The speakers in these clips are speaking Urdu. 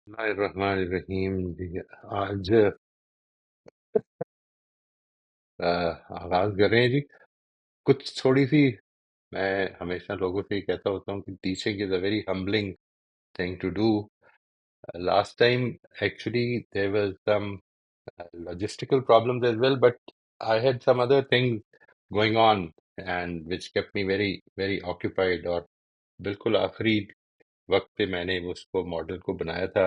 اللہ الرحمن الرحیم جی، آج آغاز کر رہے ہیں جی. کچھ تھوڑی سی، میں ہمیشہ لوگوں سے یہ کہتا ہوتا ہوں کہ teaching is a very humbling thing to do. Last time actually there was some logistical problems as well, but I had some other things going on and which kept me very very occupied. اور بالکل آخری وقت پہ میں نے اس کو ماڈل کو بنایا تھا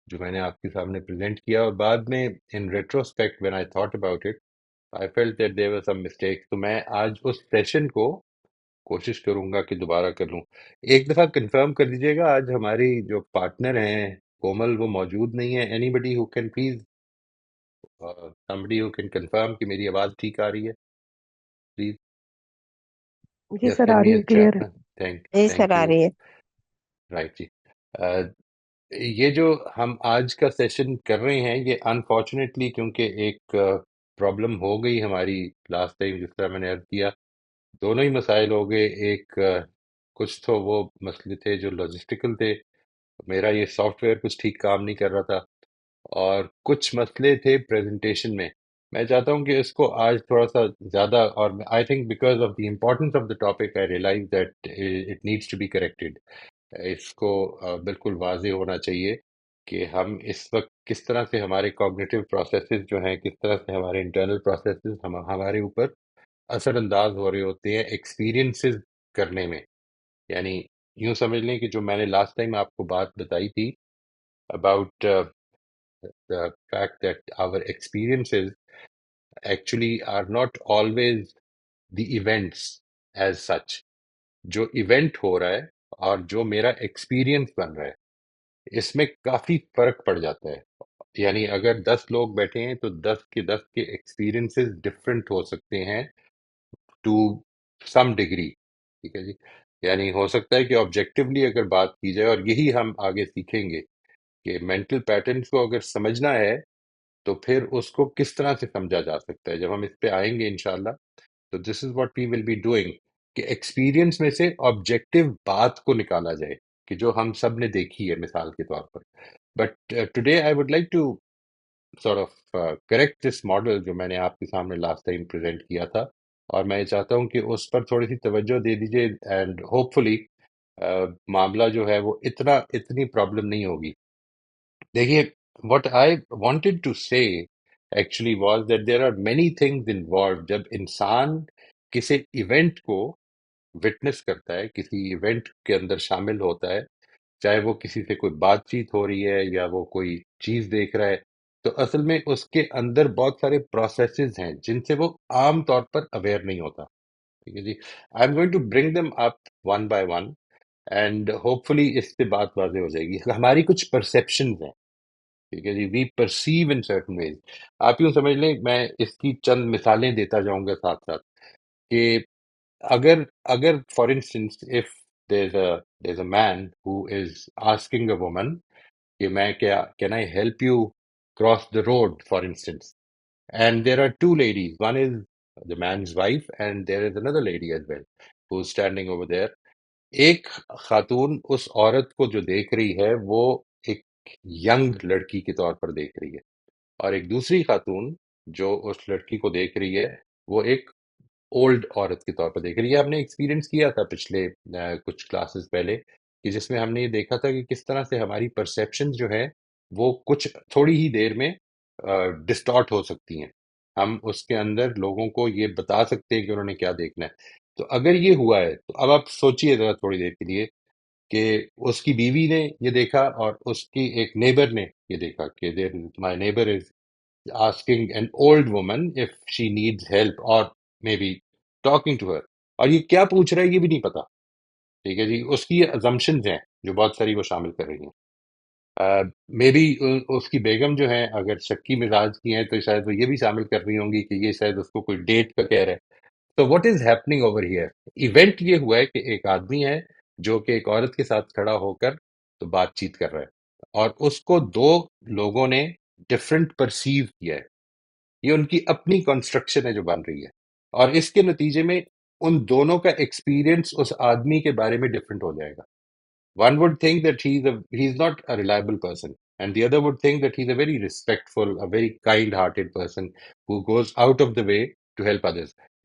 جو میں نے آپ کے سامنے پریزنٹ کیا، اور بعد میں ان retrospect when I thought about it I felt that there were some mistakes. تو میں آج اس سیشن کو کوشش کروں گا کہ دوبارہ کر لوں. ایک دفعہ کنفرم کر دیجیے گا، آج ہماری جو پارٹنر ہیں کومل وہ موجود نہیں ہے. Anybody who can please somebody who can confirm کہ میری آواز ٹھیک آ رہی ہے پلیز. جی Just سر آ send me رہی a ہے کلیئر. chat. thank جی سر thank آ you. رہی ہے. رائٹ جی. یہ جو ہم آج کا سیشن کر رہے ہیں یہ انفارچونیٹلی کیونکہ ایک پرابلم ہو گئی ہماری لاسٹ ٹائم، جس طرح میں نے عرض کیا دونوں ہی مسائل ہو گئے. ایک کچھ تو وہ مسئلے تھے جو لاجسٹیکل تھے، میرا یہ سافٹ ویئر کچھ ٹھیک کام نہیں کر رہا تھا، اور کچھ مسئلے تھے پریزنٹیشن میں. میں چاہتا ہوں کہ اس کو آج تھوڑا سا زیادہ، اور I think because of the importance of the topic I realize that it needs to be corrected. اس کو بالکل واضح ہونا چاہیے کہ ہم اس وقت کس طرح سے ہمارے کوگنیٹو پروسیسز جو ہیں، کس طرح سے ہمارے انٹرنل پروسیسز ہمارے اوپر اثر انداز ہو رہے ہوتے ہیں ایکسپیرینسز کرنے میں. یعنی یوں سمجھ لیں کہ جو میں نے لاسٹ ٹائم آپ کو بات بتائی تھی about the fact that our experiences actually are not always the events as such. جو ایونٹ ہو رہا ہے اور جو میرا ایکسپیرینس بن رہا ہے اس میں کافی فرق پڑ جاتا ہے. یعنی اگر 10 لوگ بیٹھے ہیں تو 10 کے 10 کے ایکسپیرینسز ڈفرینٹ ہو سکتے ہیں ٹو سم ڈگری. ٹھیک ہے جی. یعنی ہو سکتا ہے کہ آبجیکٹیولی اگر بات کی جائے، اور یہی ہم آگے سیکھیں گے کہ مینٹل پیٹرنس کو اگر سمجھنا ہے تو پھر اس کو کس طرح سے سمجھا جا سکتا ہے. جب ہم اس پہ آئیں گے انشاءاللہ تو this is what we will be doing, کہ ایکسپیرینس میں سے آبجیکٹیو بات کو نکالا جائے کہ جو ہم سب نے دیکھی ہے مثال کے طور پر. But today I would like to sort of correct this model جو میں نے آپ کے سامنے لاسٹ ٹائم پریزنٹ کیا تھا، اور میں چاہتا ہوں کہ اس پر تھوڑی سی توجہ دے دیجیے اینڈ ہوپ فلی معاملہ جو ہے وہ اتنی پرابلم نہیں ہوگی. دیکھیے what I wanted to say actually was that there are many things involved. جب انسان کسی ایونٹ کو وٹنس کرتا ہے، کسی ایونٹ کے اندر شامل ہوتا ہے، چاہے وہ کسی سے کوئی بات چیت ہو رہی ہے یا وہ کوئی چیز دیکھ رہا ہے، تو اصل میں اس کے اندر بہت سارے پروسیسز ہیں جن سے وہ عام طور پر اویئر نہیں ہوتا. ٹھیک ہے جی. I am going to bring them up one by one and hopefully اس سے بات واضح ہو جائے گی. ہماری کچھ پرسیپشنز ہیں. ٹھیک ہے جی. We perceive in certain ways. آپ یوں سمجھ لیں، میں اس کی چند مثالیں دیتا جاؤں گا ساتھ ساتھ، کہ اگر for instance if there's a man who is asking a woman کہ میں کیا can I help you cross the road for instance, and there are two ladies, one is the man's wife and there is another lady as well who's standing over there. ایک خاتون اس عورت کو جو دیکھ رہی ہے وہ ایک ینگ لڑکی کے طور پر دیکھ رہی ہے، اور ایک دوسری خاتون جو اس لڑکی کو دیکھ رہی ہے وہ ایک اولڈ عورت کے طور پر دیکھ رہی ہے. ہم نے ایکسپیرینس کیا تھا پچھلے کچھ کلاسز پہلے، کہ جس میں ہم نے یہ دیکھا تھا کہ کس طرح سے ہماری پرسیپشن جو ہے وہ کچھ تھوڑی ہی دیر میں ڈسٹارٹ ہو سکتی ہیں. ہم اس کے اندر لوگوں کو یہ بتا سکتے ہیں کہ انہوں نے کیا دیکھنا ہے. تو اگر یہ ہوا ہے تو اب آپ سوچئے ذرا تھوڑی دیر کے لیے کہ اس کی بیوی نے یہ دیکھا اور اس کی ایک نیبر نے یہ دیکھا کہ my neighbor is asking an old woman if she needs help or maybe talking to her. اور یہ کیا پوچھ رہا ہے یہ بھی نہیں پتا. ٹھیک ہے جی. اس کی assumptions ہیں جو بہت ساری وہ شامل کر رہی ہیں. مے بی اس کی بیگم جو ہیں اگر شکی مزاج کی ہیں تو شاید وہ یہ بھی شامل کر رہی ہوں گی کہ یہ شاید اس کو کوئی ڈیٹ کا کہہ رہا ہے. تو what is happening over here? Event یہ ہوا ہے کہ ایک آدمی ہے جو کہ ایک عورت کے ساتھ کھڑا ہو کر تو بات چیت کر رہا ہے، اور اس کو دو لوگوں نے ڈفرینٹ پرسیو کیا ہے. یہ ان کی اپنی کنسٹرکشن ہے جو بن رہی ہے، اور اس کے نتیجے میں ان دونوں کا ایکسپیرینس اس آدمی کے بارے میں ڈفرینٹ ہو جائے گا. One would think that he is not a reliable person. and the other would think that he's a very respectful, a very kind-hearted person who goes out of the way to help others.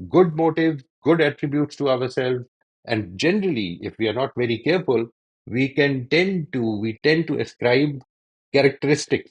good motives, good attributes to ourselves, and generally, if we are not very careful, we tend to ascribe characteristics.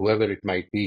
whoever it might be,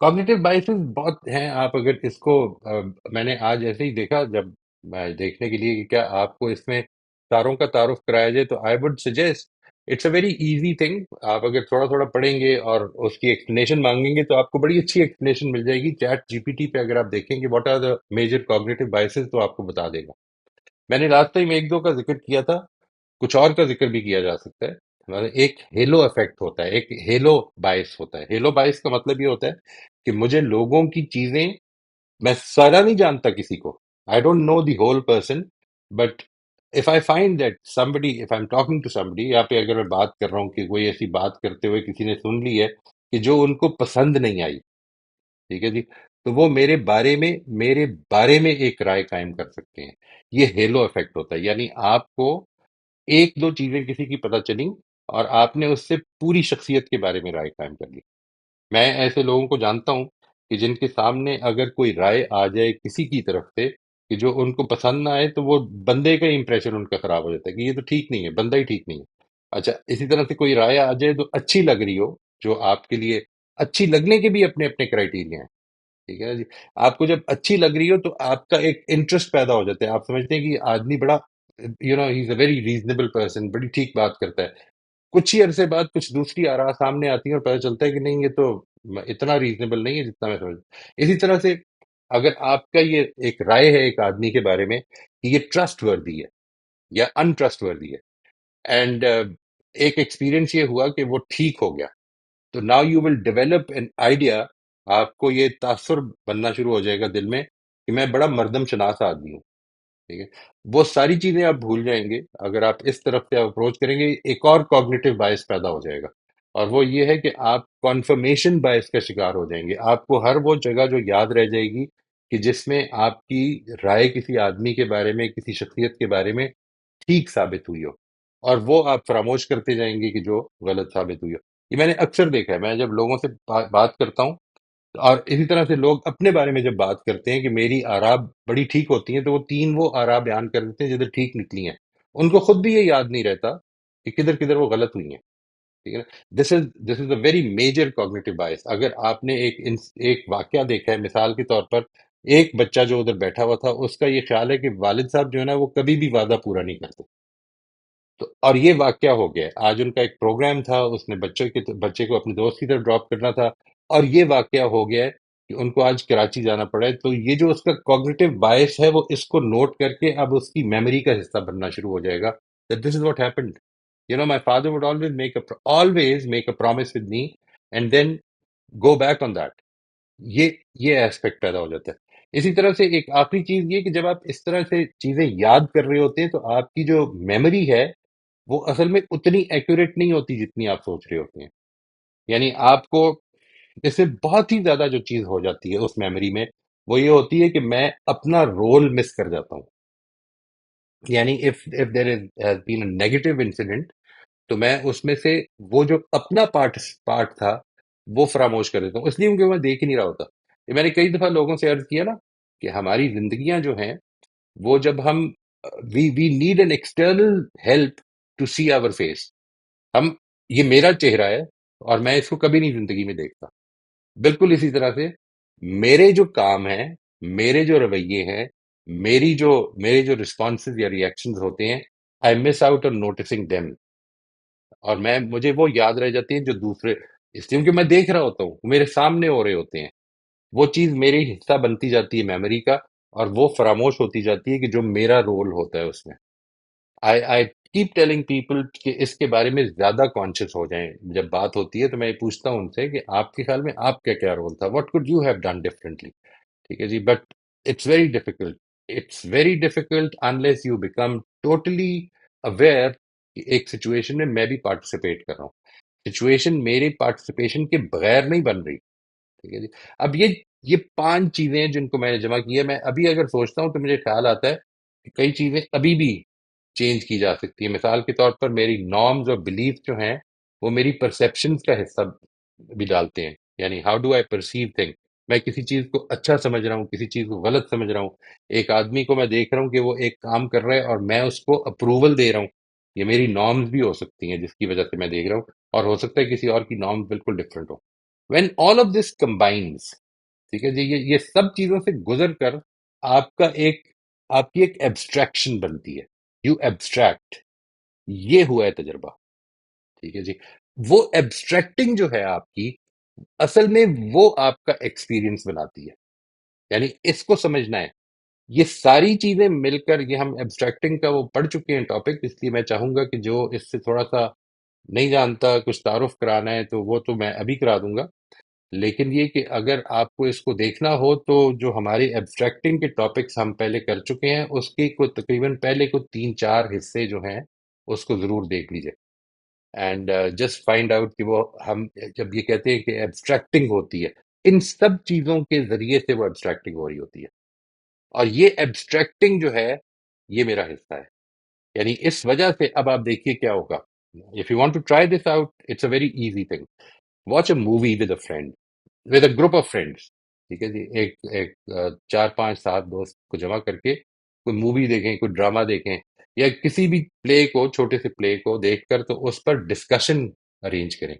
cognitive biases بہت ہیں. آپ اگر اس کو میں نے آج ایسے ہی دیکھا جب میں دیکھنے کے لیے کہ کیا آپ کو اس میں تاروں کا تعارف کرایا جائے، تو I would suggest it's a very easy thing. آپ اگر تھوڑا تھوڑا پڑھیں گے اور اس کی ایکسپلینیشن مانگیں گے تو آپ کو بڑی اچھی ایکسپلینیشن مل جائے گی. چیٹ جی پی ٹی پہ اگر آپ دیکھیں گے what are the major cognitive biases تو آپ کو بتا دے گا. میں نے لاسٹ ٹائم ایک دو کا ذکر کیا تھا، کچھ اور کا ذکر بھی کیا جا سکتا ہے. مطلب ایک ہیلو افیکٹ ہوتا ہے، ایک ہیلو بائس ہوتا ہے. ہیلو بائس کا مطلب یہ ہوتا ہے کہ مجھے لوگوں کی چیزیں، میں سارا نہیں جانتا کسی کو، I don't know the whole person, but if I find that somebody if I'm talking to somebody، یہاں پہ اگر میں بات کر رہا ہوں کہ کوئی ایسی بات کرتے ہوئے کسی نے سن لی ہے کہ جو ان کو پسند نہیں آئی، ٹھیک ہے جی، تو وہ میرے بارے میں ایک رائے قائم کر سکتے ہیں. یہ ہیلو افیکٹ ہوتا ہے. یعنی آپ کو ایک دو چیزیں کسی کی پتہ چلیں اور آپ نے اس سے پوری شخصیت کے بارے میں رائے قائم کر لی. میں ایسے لوگوں کو جانتا ہوں کہ جن کے سامنے اگر کوئی رائے آ جائے کسی کی طرف سے کہ جو ان کو پسند نہ آئے، تو وہ بندے کا امپریشن ان کا خراب ہو جاتا ہے کہ یہ تو ٹھیک نہیں ہے، بندہ ہی ٹھیک نہیں ہے. اچھا، اسی طرح سے کوئی رائے آ جائے جو اچھی لگ رہی ہو، جو آپ کے لیے اچھی لگنے کے بھی اپنے اپنے کرائٹیریا ہیں، ٹھیک ہے نا جی. آپ کو جب اچھی لگ رہی ہو تو آپ کا ایک انٹرسٹ پیدا ہو جاتا ہے. آپ سمجھتے ہیں کہ یہ آدمی بڑا ہی از اے ویری ریزنیبل پرسن، بڑی ٹھیک بات کرتا ہے. کچھ ہی عرصے بعد کچھ دوسری آراء سامنے آتی ہیں اور پتہ چلتا ہے کہ نہیں، یہ تو اتنا ریزنیبل نہیں ہے جتنا میں سمجھتا. اسی طرح سے اگر آپ کا یہ ایک رائے ہے ایک آدمی کے بارے میں کہ یہ ٹرسٹ وردی ہے یا ان ٹرسٹ وردی ہے، اینڈ ایک ایکسپیرئنس یہ ہوا کہ وہ ٹھیک ہو گیا، تو now you will develop an idea. آپ کو یہ تاثر بننا شروع ہو جائے گا دل میں کہ میں بڑا مردم شناس آدمی ہوں، ٹھیک ہے. وہ ساری چیزیں آپ بھول جائیں گے اگر آپ اس طرف سے اپروچ کریں گے. ایک اور کوگنیٹو بائس پیدا ہو جائے گا، اور وہ یہ ہے کہ آپ کنفرمیشن بائس کا شکار ہو جائیں گے. آپ کو ہر وہ جگہ جو یاد رہ جائے گی کہ جس میں آپ کی رائے کسی آدمی کے بارے میں، کسی شخصیت کے بارے میں ٹھیک ثابت ہوئی ہو، اور وہ آپ فراموش کرتے جائیں گے کہ جو غلط ثابت ہوئی ہو. یہ میں نے اکثر دیکھا ہے. میں جب لوگوں سے بات کرتا ہوں، اور اسی طرح سے لوگ اپنے بارے میں جب بات کرتے ہیں کہ میری آراء بڑی ٹھیک ہوتی ہیں، تو وہ تین وہ آراء بیان کر دیتے ہیں جدھر ٹھیک نکلی ہیں. ان کو خود بھی یہ یاد نہیں رہتا کہ کدھر کدھر وہ غلط ہوئی ہیں، ٹھیک ہے نا. دس از اے ویری میجر کوگنیٹو بائس. اگر آپ نے ایک واقعہ دیکھا ہے، مثال کے طور پر ایک بچہ جو ادھر بیٹھا ہوا تھا، اس کا یہ خیال ہے کہ والد صاحب جو ہے نا وہ کبھی بھی وعدہ پورا نہیں کرتے. تو اور یہ واقعہ ہو گیا. آج ان کا ایک پروگرام تھا، اس نے بچے کو اپنے دوست کی طرف ڈراپ کرنا تھا، اور یہ واقعہ ہو گیا ہے کہ ان کو آج کراچی جانا پڑا ہے. تو یہ جو اس کا کوگنیٹو بائس ہے، وہ اس کو نوٹ کر کے اب اس کی میموری کا حصہ بننا شروع ہو جائے گا. This is what happened. My father would always make a promise with me and then go back on that. یہ ایسپیکٹ پیدا ہو جاتا ہے. اسی طرح سے ایک آخری چیز یہ کہ جب آپ اس طرح سے چیزیں یاد کر رہے ہوتے ہیں، تو آپ کی جو میموری ہے وہ اصل میں اتنی ایکوریٹ نہیں ہوتی جتنی آپ سوچ رہے ہوتے ہیں. یعنی آپ کو اس سے بہت ہی زیادہ جو چیز ہو جاتی ہے اس میموری میں، وہ یہ ہوتی ہے کہ میں اپنا رول مس کر جاتا ہوں. یعنی if there has been a negative incident، تو میں اس میں سے وہ جو اپنا پارٹ تھا وہ فراموش کر دیتا ہوں، اس لیے کیونکہ میں دیکھ ہی نہیں رہا ہوتا. یہ میں نے کئی دفعہ لوگوں سے عرض کیا نا کہ ہماری زندگیاں جو ہیں، وہ جب ہم we need an external help to see our face. ہم یہ میرا چہرہ ہے اور میں اس کو کبھی نہیں زندگی میں دیکھتا. بالکل اسی طرح سے میرے جو کام ہیں، میرے جو رویے ہیں، میرے جو رسپانسز یا ریئیکشنز ہوتے ہیں، I miss out on noticing them. اور مجھے وہ یاد رہ جاتی ہیں جو دوسرے، اس لیے کہ میں دیکھ رہا ہوتا ہوں، میرے سامنے ہو رہے ہوتے ہیں. وہ چیز میری حصہ بنتی جاتی ہے میموری کا، اور وہ فراموش ہوتی جاتی ہے کہ جو میرا رول ہوتا ہے اس میں. آئی کیپ ٹیلنگ پیپل کہ اس کے بارے میں زیادہ کانشیس ہو جائیں. جب بات ہوتی ہے تو میں پوچھتا ہوں ان سے کہ آپ کے خیال میں آپ کا کیا رول تھا، what could you have done differently. ٹھیک ہے جی. But it's very difficult unless you become totally aware کہ ایک سچویشن میں بھی پارٹیسپیٹ کر رہا ہوں. سچویشن میرے پارٹیسپیشن کے بغیر نہیں بن رہی. ٹھیک ہے جی. اب یہ پانچ چیزیں ہیں جن کو میں نے جمع کیا. میں ابھی اگر سوچتا ہوں تو مجھے خیال آتا ہے کہ کئی چیزیں ابھی بھی چینج کی جا سکتی ہیں. مثال کے طور پر میری نارمز اور بلیف جو ہیں، وہ میری پرسیپشنز کا حصہ بھی ڈالتے ہیں. یعنی how do I perceive thing. میں کسی چیز کو اچھا سمجھ رہا ہوں، کسی چیز کو غلط سمجھ رہا ہوں. ایک آدمی کو میں دیکھ رہا ہوں کہ وہ ایک کام کر رہا ہے اور میں اس کو اپروول دے رہا ہوں. یہ میری نارمز بھی ہو سکتی ہیں جس کی وجہ سے میں دیکھ رہا ہوں، اور ہو سکتا ہے کسی اور کی نارمز بالکل different who. when all of this combines, ٹھیک ہے جی، یہ سب چیزوں سے گزر کر آپ کا ایک آپ کی ایک ایبسٹریکشن بنتی ہے. You abstract. یہ ہوا ہے تجربہ. ٹھیک ہے جی. وہ ایبسٹریکٹنگ جو ہے آپ کی، اصل میں وہ آپ کا ایکسپیرینس بناتی ہے. یعنی اس کو سمجھنا ہے. یہ ساری چیزیں مل کر، یہ ہم ایبسٹریکٹنگ کا وہ پڑھ چکے ہیں ٹاپک، اس لیے میں چاہوں گا کہ جو اس سے تھوڑا سا نہیں جانتا، کچھ تعارف کرانا ہے تو وہ تو میں ابھی کرا دوں گا. لیکن یہ کہ اگر آپ کو اس کو دیکھنا ہو تو جو ہمارے ایبسٹریکٹنگ کے ٹاپکس ہم پہلے کر چکے ہیں، اس کے کوئی تقریباً پہلے کو 3 4 حصے جو ہیں اس کو ضرور دیکھ لیجئے. اینڈ جسٹ فائنڈ آؤٹ کہ وہ ہم جب یہ کہتے ہیں کہ ایبسٹریکٹنگ ہوتی ہے، ان سب چیزوں کے ذریعے سے وہ ایبسٹریکٹنگ ہو رہی ہوتی ہے. اور یہ ایبسٹریکٹنگ جو ہے، یہ میرا حصہ ہے. یعنی اس وجہ سے اب آپ دیکھیے کیا ہوگا. If you want to try this out, it's a very easy thing. Watch a movie with a friend, with a group of friends. ٹھیک ہے جی. ایک ایک 4 5 7 دوست کو جمع کر کے کوئی مووی دیکھیں، کوئی ڈرامہ دیکھیں، یا کسی بھی پلے کو، چھوٹے سے پلے کو دیکھ کر تو اس پر ڈسکشن ارینج کریں.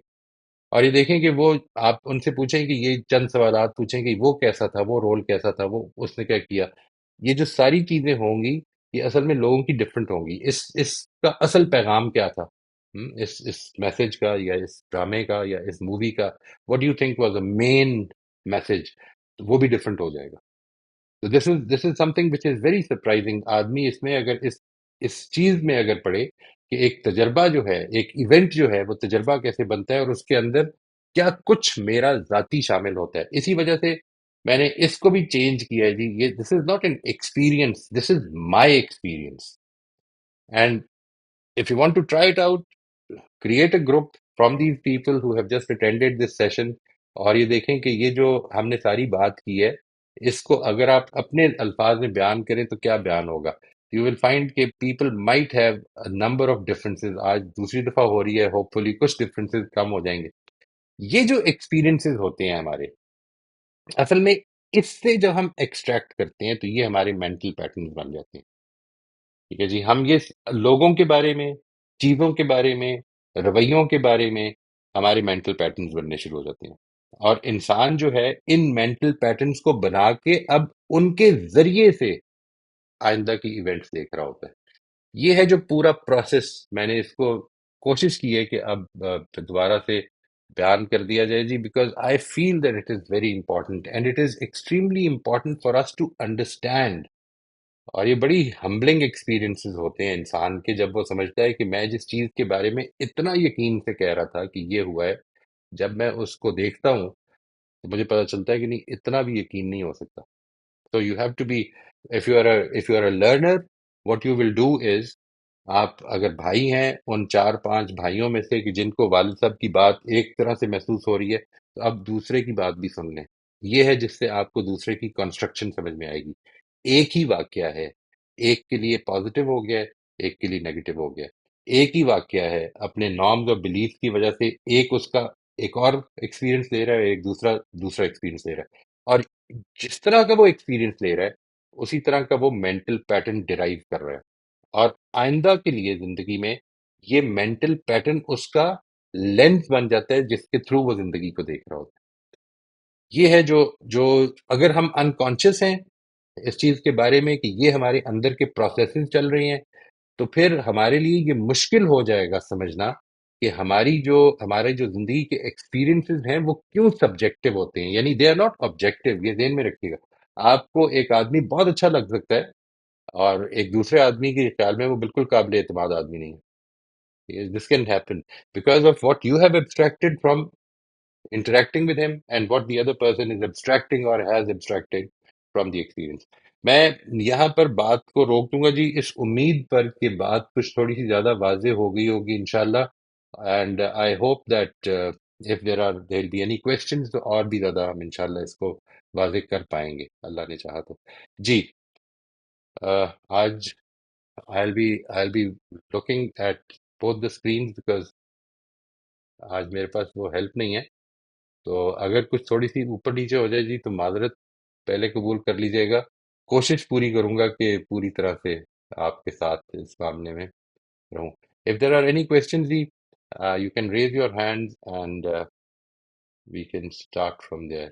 اور یہ دیکھیں کہ وہ، آپ ان سے پوچھیں کہ یہ چند سوالات پوچھیں کہ وہ کیسا تھا، وہ رول کیسا تھا، وہ اس نے کیا کیا. یہ جو ساری چیزیں ہوں گی، یہ اصل میں لوگوں کی ڈفرینٹ ہوں گی. اس کا اصل پیغام کیا تھا، اس میسج کا، یا اس ڈرامے کا، یا اس مووی کا. What do you think was a main message? وہ بھی ڈفرینٹ ہو جائے گا. تو this is something which is very surprising. آدمی اس میں اگر اس چیز میں اگر پڑھے کہ ایک تجربہ جو ہے، ایک ایونٹ جو ہے، وہ تجربہ کیسے بنتا ہے، اور اس کے اندر کیا کچھ میرا ذاتی شامل ہوتا ہے. اسی وجہ سے میں نے اس کو بھی چینج کیا ہے جی. یہ this is not an experience, this is my experience. And if you want to try it out, create a group from these people who have just attended this session. اور یہ دیکھیں کہ یہ جو ہم نے ساری بات کی ہے، اس کو اگر آپ اپنے الفاظ میں بیان کریں تو کیا بیان ہوگا. یو ول فائنڈ کہ people might have number of differences. آج دوسری دفعہ ہو رہی ہے، ہوپ فلی کچھ ڈفرینسز کم ہو جائیں گے. یہ جو ایکسپیرینسز ہوتے ہیں ہمارے، اصل میں اس سے جب ہم ایکسٹریکٹ کرتے ہیں تو یہ ہمارے مینٹل پیٹرنز بن جاتے ہیں. ٹھیک ہے جی. ہم یہ لوگوں کے بارے میں، چیزوں کے بارے میں، رویوں کے بارے میں ہمارے مینٹل پیٹرنز بننے شروع ہو جاتے ہیں. اور انسان جو ہے ان مینٹل پیٹرنز کو بنا کے اب ان کے ذریعے سے آئندہ کی ایونٹس دیکھ رہا ہوتا ہے. یہ ہے جو پورا پروسیس. میں نے اس کو کوشش کی ہے کہ اب دوبارہ سے بیان کر دیا جائے جی، because I feel that it is very important and it is extremely important for us to understand. اور یہ بڑی ہمبلنگ ایکسپیرینسز ہوتے ہیں انسان کے، جب وہ سمجھتا ہے کہ میں جس چیز کے بارے میں اتنا یقین سے کہہ رہا تھا کہ یہ ہوا ہے، جب میں اس کو دیکھتا ہوں تو مجھے پتا چلتا ہے کہ نہیں، اتنا بھی یقین نہیں ہو سکتا. So you have to be, if you are a learner, what you will do is، آپ اگر بھائی ہیں، ان 4 5 بھائیوں میں سے کہ جن کو والد صاحب کی بات ایک طرح سے محسوس ہو رہی ہے، تو آپ دوسرے کی بات بھی سن لیں. یہ ہے جس سے آپ کو دوسرے کی کنسٹرکشن سمجھ میں آئے گی. ایک ہی واقعہ ہے، ایک کے لیے پازیٹیو ہو گیا ہے، ایک کے لیے نیگیٹو ہو گیا ہے. ایک ہی واقعہ ہے، اپنے نارمز اور بلیف کی وجہ سے ایک اس کا ایک اور ایکسپیرینس لے رہا ہے، ایک دوسرا ایکسپیرینس لے رہا ہے. اور جس طرح کا وہ ایکسپیرینس لے رہا ہے، اسی طرح کا وہ مینٹل پیٹرن ڈرائیو کر رہا ہے. اور آئندہ کے لیے زندگی میں یہ مینٹل پیٹرن اس کا لینس بن جاتا ہے جس کے تھرو وہ زندگی کو دیکھ رہا ہوتا ہے. یہ ہے جو اگر ہم انکانشیس ہیں اس چیز کے بارے میں کہ یہ ہمارے اندر کے پروسیسز چل رہی ہیں، تو پھر ہمارے لیے یہ مشکل ہو جائے گا سمجھنا کہ ہمارے جو زندگی کے ایکسپیرینسز ہیں وہ کیوں سبجیکٹو ہوتے ہیں. یعنی دے آر ناٹ آبجیکٹو. یہ ذہن میں رکھیے گا. آپ کو ایک آدمی بہت اچھا لگ سکتا ہے، اور ایک دوسرے آدمی کے خیال میں وہ بالکل قابل اعتماد آدمی نہیں ہے. This can happen because of what you have abstracted from interacting with him and what the other person is abstracting or has abstracted from the experience. میں یہاں پر بات کو روک دوں گا جی، اس امید پر کہ بات کچھ تھوڑی سی زیادہ واضح ہو گئی ہوگی انشاءاللہ. And I hope that if there will be any questions تو اور بھی زیادہ ہم انشاءاللہ اس کو واضح کر پائیں گے اللہ نے چاہا تو. جی آج I'll be looking at both the screens because آج میرے پاس وہ ہیلپ نہیں ہے. تو اگر کچھ تھوڑی سی اوپر نیچے ہو جائے جی تو معذرت پہلے قبول کر لیجیے گا. کوشش پوری کروں گا کہ پوری طرح سے آپ کے ساتھ اس معاملے میں رہوں. If there are any questions G, you can raise your hands and we can start from there.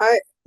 I-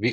We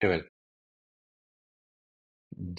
Even.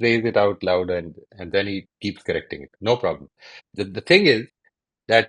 says it out loud and then he keeps correcting it. No problem. The thing is that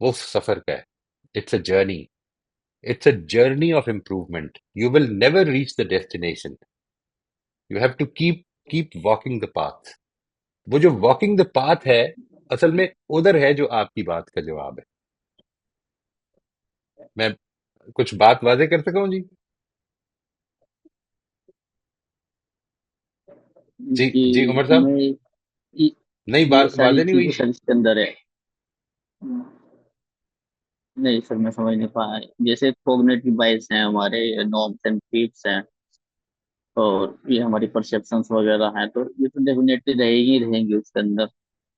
وہ سفر کا ہے. It's a journey. It's a journey of improvement. You will never reach the destination. You have to keep walking the path. وہ جو walking the path ہے اصل میں ادھر ہے جو آپ کی بات کا جواب ہے. میں کچھ بات واضح کر سکا ہوں جی؟ جی جی جی عمر صاحب، میں یہ نہیں یہ ساری واضح نہیں ہوئی؟ چیزیں سر اس کے اندر ہے. نہیں سر میں سمجھ نہیں پایا. جیسے کوگنیٹو بائس ہیں ہمارے نارمس اینڈ فیٹس ہیں اور یہ ہماری پرسیپشنس وغیرہ ہیں تو یہ تو ڈیفینیٹلی رہیں گی اس کے اندر.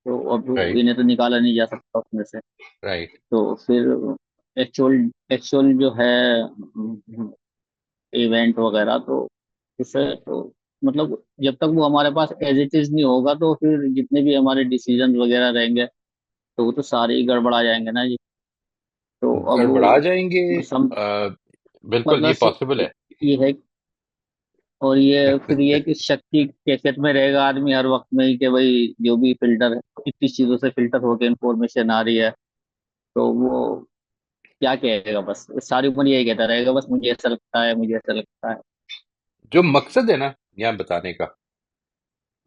تو اب رائٹ انہیں تو نکالا نہیں جا سکتا اس میں سے. رائٹ. تو پھر ایکچوئل ایکچوئل جو ہے ایونٹ وغیرہ تو اسے تو مطلب جب تک وہ ہمارے پاس ایز اٹ از نہیں ہوگا تو پھر جتنے بھی ہمارے ڈیسیجن وغیرہ رہیں گے تو وہ تو سارے ہی گڑبڑا جائیں گے نا جی. تو اب گڑبڑا جائیں گے. سم آ، بالکل یہ مطلب پاسبل ہے. یہ ہے اور یہ پھر یہ کہ شک کی کیفیت میں رہے گا آدمی ہر وقت میں ہی کہ بھائی جو بھی فلٹر اتنی چیزوں سے فلٹر ہو کے انفارمیشن آ رہی ہے تو وہ کیا کہے گا. بس ساری عمر یہی کہتا رہے گا بس مجھے ایسا لگتا ہے مجھے ایسا لگتا ہے. جو مقصد ہے نا یہاں بتانے کا،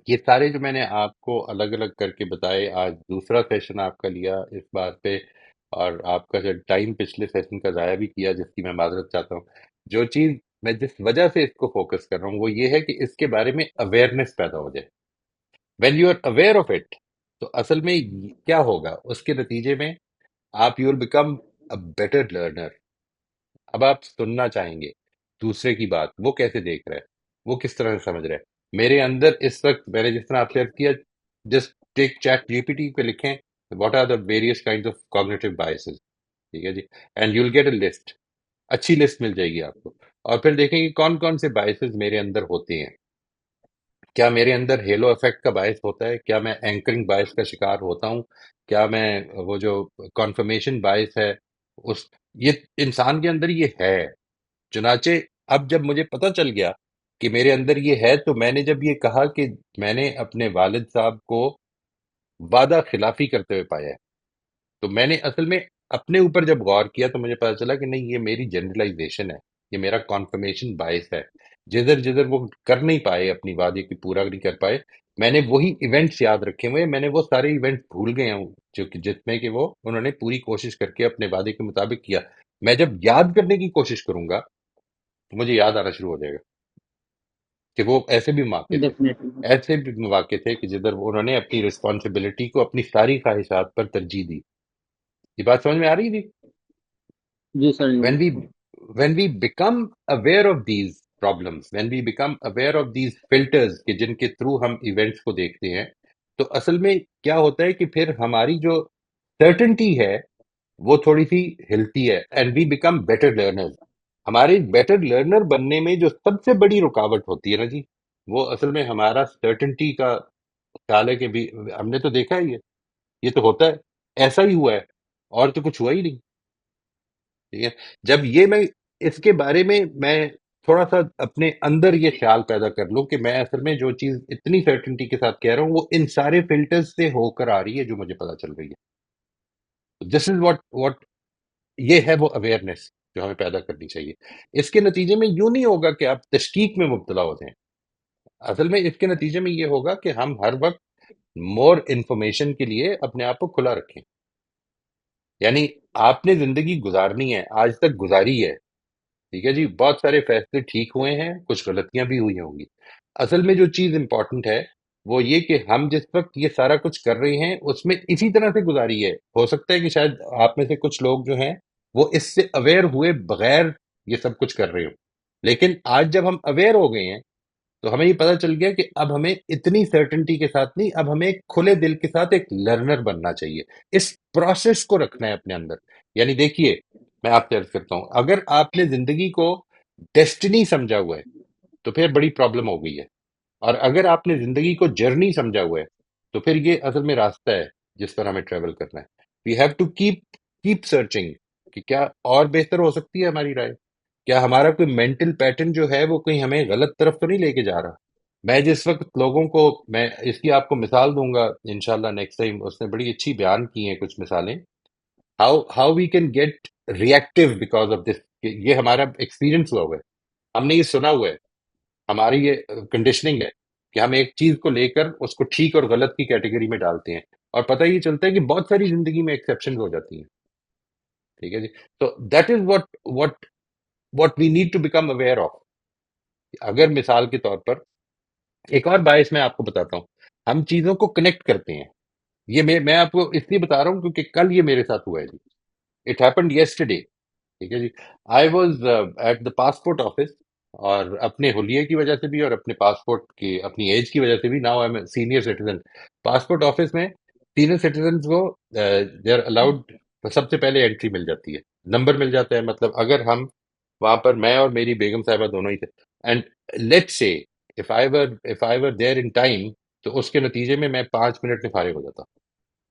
یہ سارے جو میں نے آپ کو الگ الگ کر کے بتائے، آج دوسرا سیشن آپ کا لیا اس بات پہ، اور آپ کا جو ٹائم پچھلے سیشن کا ضائع بھی کیا جس کی میں معذرت چاہتا ہوں. جو چیز میں جس وجہ سے اس کو فوکس کر رہا ہوں وہ یہ ہے کہ اس کے بارے میں اویئرنیس پیدا ہو جائے. When you are aware of it تو اصل میں کیا ہوگا اس کے نتیجے میں آپ you will become a better learner. اب آپ سننا چاہیں گے دوسرے کی بات، وہ کیسے دیکھ رہا ہے، وہ کس طرح سے سمجھ رہا ہے. میرے اندر اس وقت میں نے جس طرح آپ سے عرض کیا، just take ChatGPT پہ لکھیں what are the various kind of cognitive biases. ٹھیک ہے جی، and you will get a list. اچھی لسٹ مل جائے گی آپ کو، اور پھر دیکھیں گے کون کون سے بائسز میرے اندر ہوتے ہیں. کیا میرے اندر ہیلو افیکٹ کا باعث ہوتا ہے؟ کیا میں اینکرنگ باعث کا شکار ہوتا ہوں؟ کیا میں وہ جو کنفرمیشن باعث ہے اس یہ انسان کے اندر یہ ہے. چنانچہ اب جب مجھے پتہ چل گیا کہ میرے اندر یہ ہے تو میں نے جب یہ کہا کہ میں نے اپنے والد صاحب کو وعدہ خلافی کرتے ہوئے پایا ہے، تو میں نے اصل میں اپنے اوپر جب غور کیا تو مجھے پتا چلا کہ نہیں، یہ میری جنرلائزیشن ہے، یہ میرا کانفرمیشن باعث ہے. جدھر جدھر وہ کر نہیں پائے، اپنی وعدے کی پورا نہیں کر پائے، میں نے وہی ایونٹس یاد رکھے ہوئے، میں نے وہ سارے ایونٹ بھول گیا ہوں جو کہ جس میں کہ وہ انہوں نے پوری کوشش کر کے اپنے وعدے کے مطابق کیا. میں جب یاد کرنے کی کوشش کروں گا تو مجھے یاد آنا شروع ہو جائے گا کہ وہ ایسے بھی مواقع تھے، ڈیفینیٹلی. ایسے بھی مواقع تھے کہ جدھر انہوں نے اپنی رسپانسبلٹی کو اپنی ساری خواہشات پر ترجیح دی. یہ بات سمجھ میں آ رہی تھی؟ جی سر جی. when we when we become aware of these problems, when we become aware of these filters کہ جن کے تھرو ہم ایونٹس کو دیکھتے ہیں، تو اصل میں کیا ہوتا ہے کہ پھر ہماری جو سرٹنٹی ہے وہ تھوڑی سی ہلتی ہے، and we become better learner. ہمارے بیٹر لرنر بننے میں جو سب سے بڑی رکاوٹ ہوتی ہے نا جی، وہ اصل میں ہمارا سرٹنٹی کا خیال ہے کہ بھی ہم نے تو دیکھا ہے یہ تو ہوتا ہے، ایسا ہی ہوا ہے اور تو کچھ ہوا ہی نہیں. ٹھیک ہے، جب یہ میں اس کے بارے میں تھوڑا سا اپنے اندر یہ خیال پیدا کر لوں کہ میں اصل میں جو چیز اتنی سرٹنٹی کے ساتھ کہہ رہا ہوں وہ ان سارے فلٹرز سے ہو کر آ رہی ہے جو مجھے پتا چل رہی ہے. دس از واٹ یہ ہے وہ اویئرنیس جو ہمیں پیدا کرنی چاہیے. اس کے نتیجے میں یوں نہیں ہوگا کہ آپ تشکیک میں مبتلا ہو جائیں. اصل میں اس کے نتیجے میں یہ ہوگا کہ ہم ہر وقت مور انفارمیشن کے لیے اپنے آپ کو کھلا رکھیں. یعنی آپ نے زندگی گزارنی ہے، آج تک گزاری ہے، ٹھیک ہے جی، بہت سارے فیصلے ٹھیک ہوئے ہیں، کچھ غلطیاں بھی ہوئی ہوں گی. اصل میں جو چیز امپورٹنٹ ہے وہ یہ کہ ہم جس وقت یہ سارا کچھ کر رہے ہیں اس میں اسی طرح سے گزاری ہے. ہو سکتا ہے کہ شاید آپ میں سے کچھ لوگ جو ہیں وہ اس سے اویئر ہوئے بغیر یہ سب کچھ کر رہے ہوں، لیکن آج جب ہم اویئر ہو گئے ہیں تو ہمیں یہ پتہ چل گیا کہ اب ہمیں اتنی سرٹنٹی کے ساتھ نہیں، اب ہمیں ایک کھلے دل کے ساتھ ایک لرنر بننا چاہیے. اس پروسیس کو رکھنا ہے اپنے اندر. یعنی دیکھیے، میں آپ سے عرض کرتا ہوں، اگر آپ نے زندگی کو ڈیسٹنی سمجھا ہوا ہے تو پھر بڑی پرابلم ہو گئی ہے، اور اگر آپ نے زندگی کو جرنی سمجھا ہوا ہے تو پھر یہ اصل میں راستہ ہے جس پر ہمیں ٹریول کرنا ہے. We have to keep searching کہ کیا اور بہتر ہو سکتی ہے ہماری رائے. کیا ہمارا کوئی مینٹل پیٹرن جو ہے وہ کہیں ہمیں غلط طرف تو نہیں لے کے جا رہا. میں جس وقت لوگوں کو، میں اس کی آپ کو مثال دوں گا انشاءاللہ نیکسٹ ٹائم، اس نے بڑی اچھی بیان کی ہیں کچھ مثالیں. how we can get reactive because of this. یہ ہمارا ایکسپیرینس ہوا ہوا ہے، ہم نے یہ سنا ہوا ہے، ہماری یہ کنڈیشننگ ہے کہ ہم ایک چیز کو لے کر اس کو ٹھیک اور غلط کی کیٹیگری میں ڈالتے ہیں، اور پتہ یہ چلتا ہے کہ بہت ساری زندگی میں ایکسیپشن ہو جاتی ہیں. ٹھیک ہے جی. تو that is what we need to become aware of. اگر مثال کے طور پر ایک اور باعث میں آپ کو بتاتا ہوں، ہم چیزوں کو کنیکٹ کرتے ہیں. یہ میں آپ کو اس لیے بتا رہا ہوں کیونکہ کل یہ میرے ساتھ ہوا ہے جی. It happened yesterday. ٹھیک ہے جی. I was at the passport office, اور اپنے حلیے کی وجہ سے بھی اور اپنے پاسپورٹ کی اپنی ایج کی وجہ سے بھی، now I am senior citizen. Passport office میں سینئر سٹیزنس کو دے آر الاؤڈ، سب سے پہلے انٹری مل جاتی ہے، نمبر مل جاتا ہے. مطلب اگر ہم وہاں پر، میں اور میری بیگم صاحبہ دونوں ہی تھے، اینڈ لیٹ سے if I were there in time، تو اس کے نتیجے میں 5 منٹ میں فارغ ہو جاتا.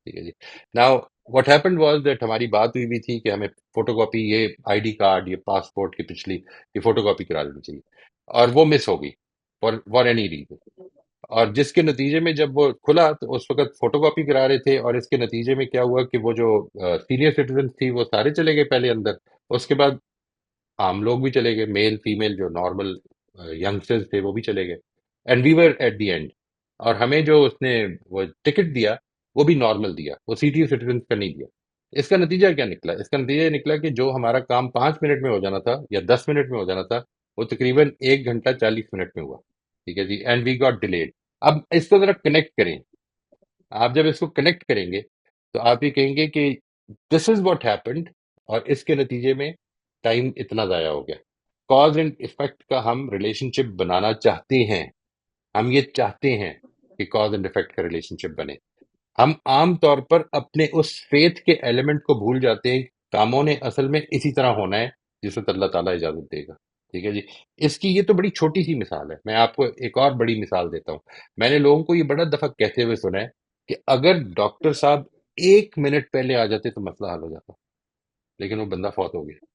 ٹھیک ہے جی. Now what happened was that ہماری بات ہوئی بھی تھی کہ ہمیں فوٹو کاپی، یہ آئی ڈی کارڈ، یہ پاسپورٹ کی پچھلی، یہ فوٹو کاپی کرا لینی چاہیے، اور وہ مس ہو گئی فار اینی ریزن. اور جس کے نتیجے میں جب وہ کھلا تو اس وقت فوٹو کاپی کرا رہے تھے، اور اس کے نتیجے میں کیا ہوا کہ وہ جو سینئر سٹیزن تھی وہ سارے چلے گئے پہلے اندر. اس کے بعد عام لوگ بھی چلے گئے، میل فیمیل جو نارمل ینگسٹرز تھے وہ بھی چلے گئے، and we were at the end. اور ہمیں جو اس نے وہ ٹکٹ دیا وہ بھی نارمل دیا، وہ سینئر سٹیزن کا نہیں دیا. اس کا نتیجہ کیا نکلا؟ اس کا نتیجہ یہ نکلا کہ جو ہمارا کام 5 منٹ میں ہو جانا تھا یا 10 منٹ میں ہو جانا تھا، وہ تقریباً 1 گھنٹہ 40 منٹ میں ہوا. ٹھیک ہے جی. And we got delayed. اب اس کو ذرا کنیکٹ کریں. آپ جب اس کو کنیکٹ کریں گے تو آپ یہ کہیں گے کہ دس از واٹ ہیپنڈ، اور اس کے نتیجے میں ٹائم اتنا ضائع ہو گیا. کاز اینڈ افیکٹ کا ہم ریلیشن شپ بنانا چاہتے ہیں، ہم یہ چاہتے ہیں کہ کاز اینڈ افیکٹ کا ریلیشن شپ بنے. ہم عام طور پر اپنے اس فیتھ کے ایلیمنٹ کو بھول جاتے ہیں. کاموں نے اصل میں اسی طرح ہونا ہے جس وقت اللہ تعالیٰ اجازت دے گا. ٹھیک ہے جی. اس کی یہ تو بڑی چھوٹی سی مثال ہے، میں آپ کو ایک اور بڑی مثال دیتا ہوں. میں نے لوگوں کو یہ بڑا دفعہ کہتے ہوئے سنا ہے کہ اگر ڈاکٹر صاحب 1 منٹ پہلے آ جاتے تو مسئلہ حل ہو جاتا، لیکن وہ بندہ فوت ہو گیا.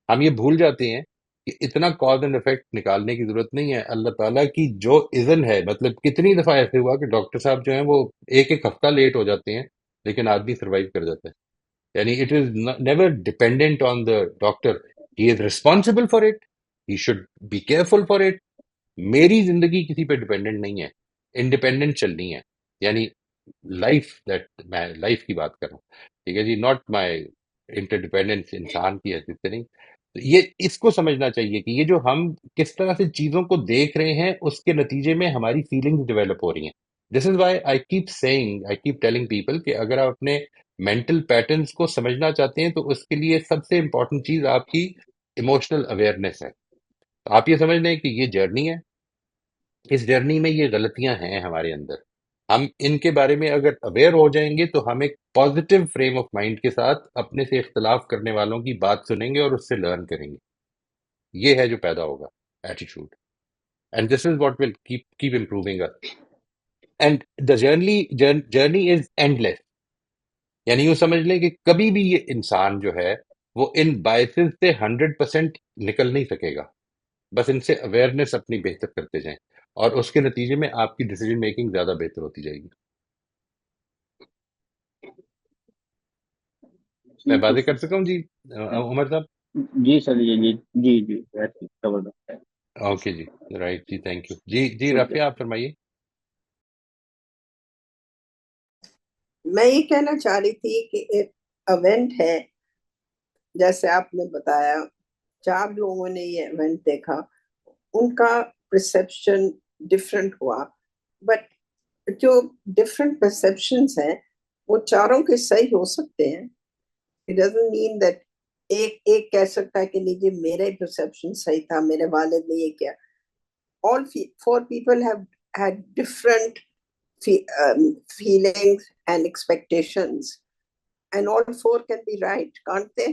ہم یہ بھول جاتے ہیں کہ اتنا کاز اینڈ افیکٹ نکالنے کی ضرورت نہیں ہے. اللہ تعالیٰ کی جو اذن ہے، مطلب کتنی دفعہ ایسے ہوا کہ ڈاکٹر صاحب جو ہیں وہ ایک ایک ہفتہ لیٹ ہو جاتے ہیں، لیکن آدمی سروائیو کر جاتا ہے. یعنی it is never dependent on the doctor. He is responsible for it, he should be careful for it. میری زندگی کسی پہ ڈپینڈنٹ نہیں ہے، انڈیپینڈنٹ چلنی ہے. یعنی میں لائف کی بات کر رہا ہوں. ٹھیک ہے جی. ناٹ مائی انٹر ڈیپینڈنس انسان کی حیثیت سے نہیں. تو یہ اس کو سمجھنا چاہیے کہ یہ جو ہم کس طرح سے چیزوں کو دیکھ رہے ہیں اس کے نتیجے میں ہماری فیلنگز ڈیولپ ہو رہی ہیں. This is why I keep telling people کہ اگر آپ اپنے مینٹل پیٹرنس کو سمجھنا چاہتے ہیں تو اس کے لیے سب سے امپورٹنٹ چیز آپ کی ایموشنل اویئرنیس ہے. تو آپ یہ سمجھ لیں کہ یہ جرنی ہے، اس جرنی میں یہ غلطیاں ہیں ہمارے اندر. ہم ان کے بارے میں اگر اویئر ہو جائیں گے تو ہم ایک پازیٹیو فریم آف مائنڈ کے ساتھ اپنے سے اختلاف کرنے والوں کی بات سنیں گے اور اس سے لرن کریں گے. یہ ہے جو پیدا ہوگا attitude. And this is what will keep improving us. And the journey is endless. یعنی یوں سمجھ لیں کہ کبھی بھی یہ انسان جو ہے وہ ان بائسز سے 100% نکل نہیں سکے گا. بس ان سے اویئرنیس اپنی بہتر کرتے جائیں، اور اس کے نتیجے میں آپ کی ڈیسیجن میکنگ زیادہ بہتر ہوتی جائے گی. میں جی تو باتیں کر سکا ہوں جی عمر صاحب؟ جی سر، جی زبردست ہے. اوکے جی. رائٹ جی. تھینک یو جی. شکریہ. رافیہ آپ فرمائیے. میں یہ کہنا چاہ رہی تھی کہ ایک ایونٹ ہے، جیسے آپ نے بتایا 4 لوگوں نے یہ ایونٹ دیکھا، ان کا پرسپشن ڈفرینٹ ہوا، بٹ جو ڈفرینٹ پرسپشنس ہیں وہ چاروں کے صحیح ہو سکتے ہیں. It doesn't mean that ایک کہہ سکتا ہے کہ نہیں جی میرا پرسپشن صحیح تھا، میرے والد نے یہ کیا. All 4 people have had different feelings and expectations, and all 4 can be right, can't they?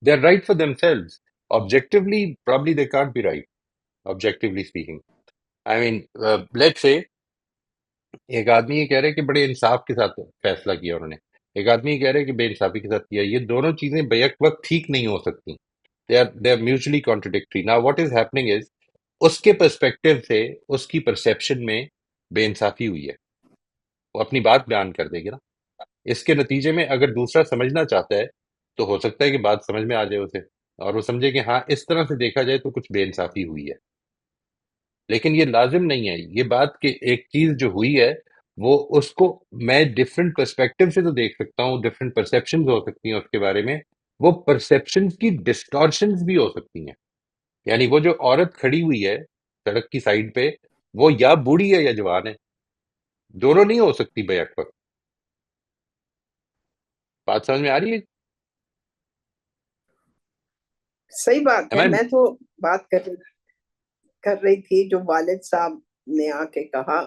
They are right for themselves. Objectively, probably they can't be right, objectively speaking. I mean, let's say ایک آدمی یہ کہہ رہے کہ بڑے انصاف کے ساتھ فیصلہ کیا انہوں نے، ایک آدمی یہ کہہ رہے کہ بے انصافی کے ساتھ کیا. یہ دونوں چیزیں بیک وقت ٹھیک نہیں ہو سکتی. they are mutually contradictory. Now what is happening is اس کے پرسپیکٹو سے اس کی پرسیپشن میں بے انصافی ہوئی ہے، وہ اپنی بات بیان کر دے گی نا. اس کے نتیجے میں اگر دوسرا سمجھنا چاہتا ہے تو ہو سکتا ہے کہ بات سمجھ میں آ جائے اسے، اور وہ سمجھے کہ ہاں اس طرح سے دیکھا جائے تو کچھ بے انصافی ہوئی ہے، لیکن یہ لازم نہیں ہے۔ یہ بات کہ ایک چیز جو ہوئی ہے وہ اس کو میں ڈفرینٹ پرسپیکٹو سے تو دیکھ سکتا ہوں، ڈفرینٹ پرسیپشنز ہو سکتی ہیں اس کے بارے میں، وہ پرسیپشنز کی ڈسٹارشنز بھی ہو سکتی ہیں۔ یعنی وہ جو عورت کھڑی ہوئی ہے سڑک کی سائڈ پہ، وہ یا بوڑھی ہے یا جوان ہے، دونوں نہیں ہو سکتی بیک وقت۔ بات سمجھ میں آ رہی ہے؟ صحیح بات Am ہے، I- میں تو بات کر رہی تھی جو والد صاحب نے آ کے کہا،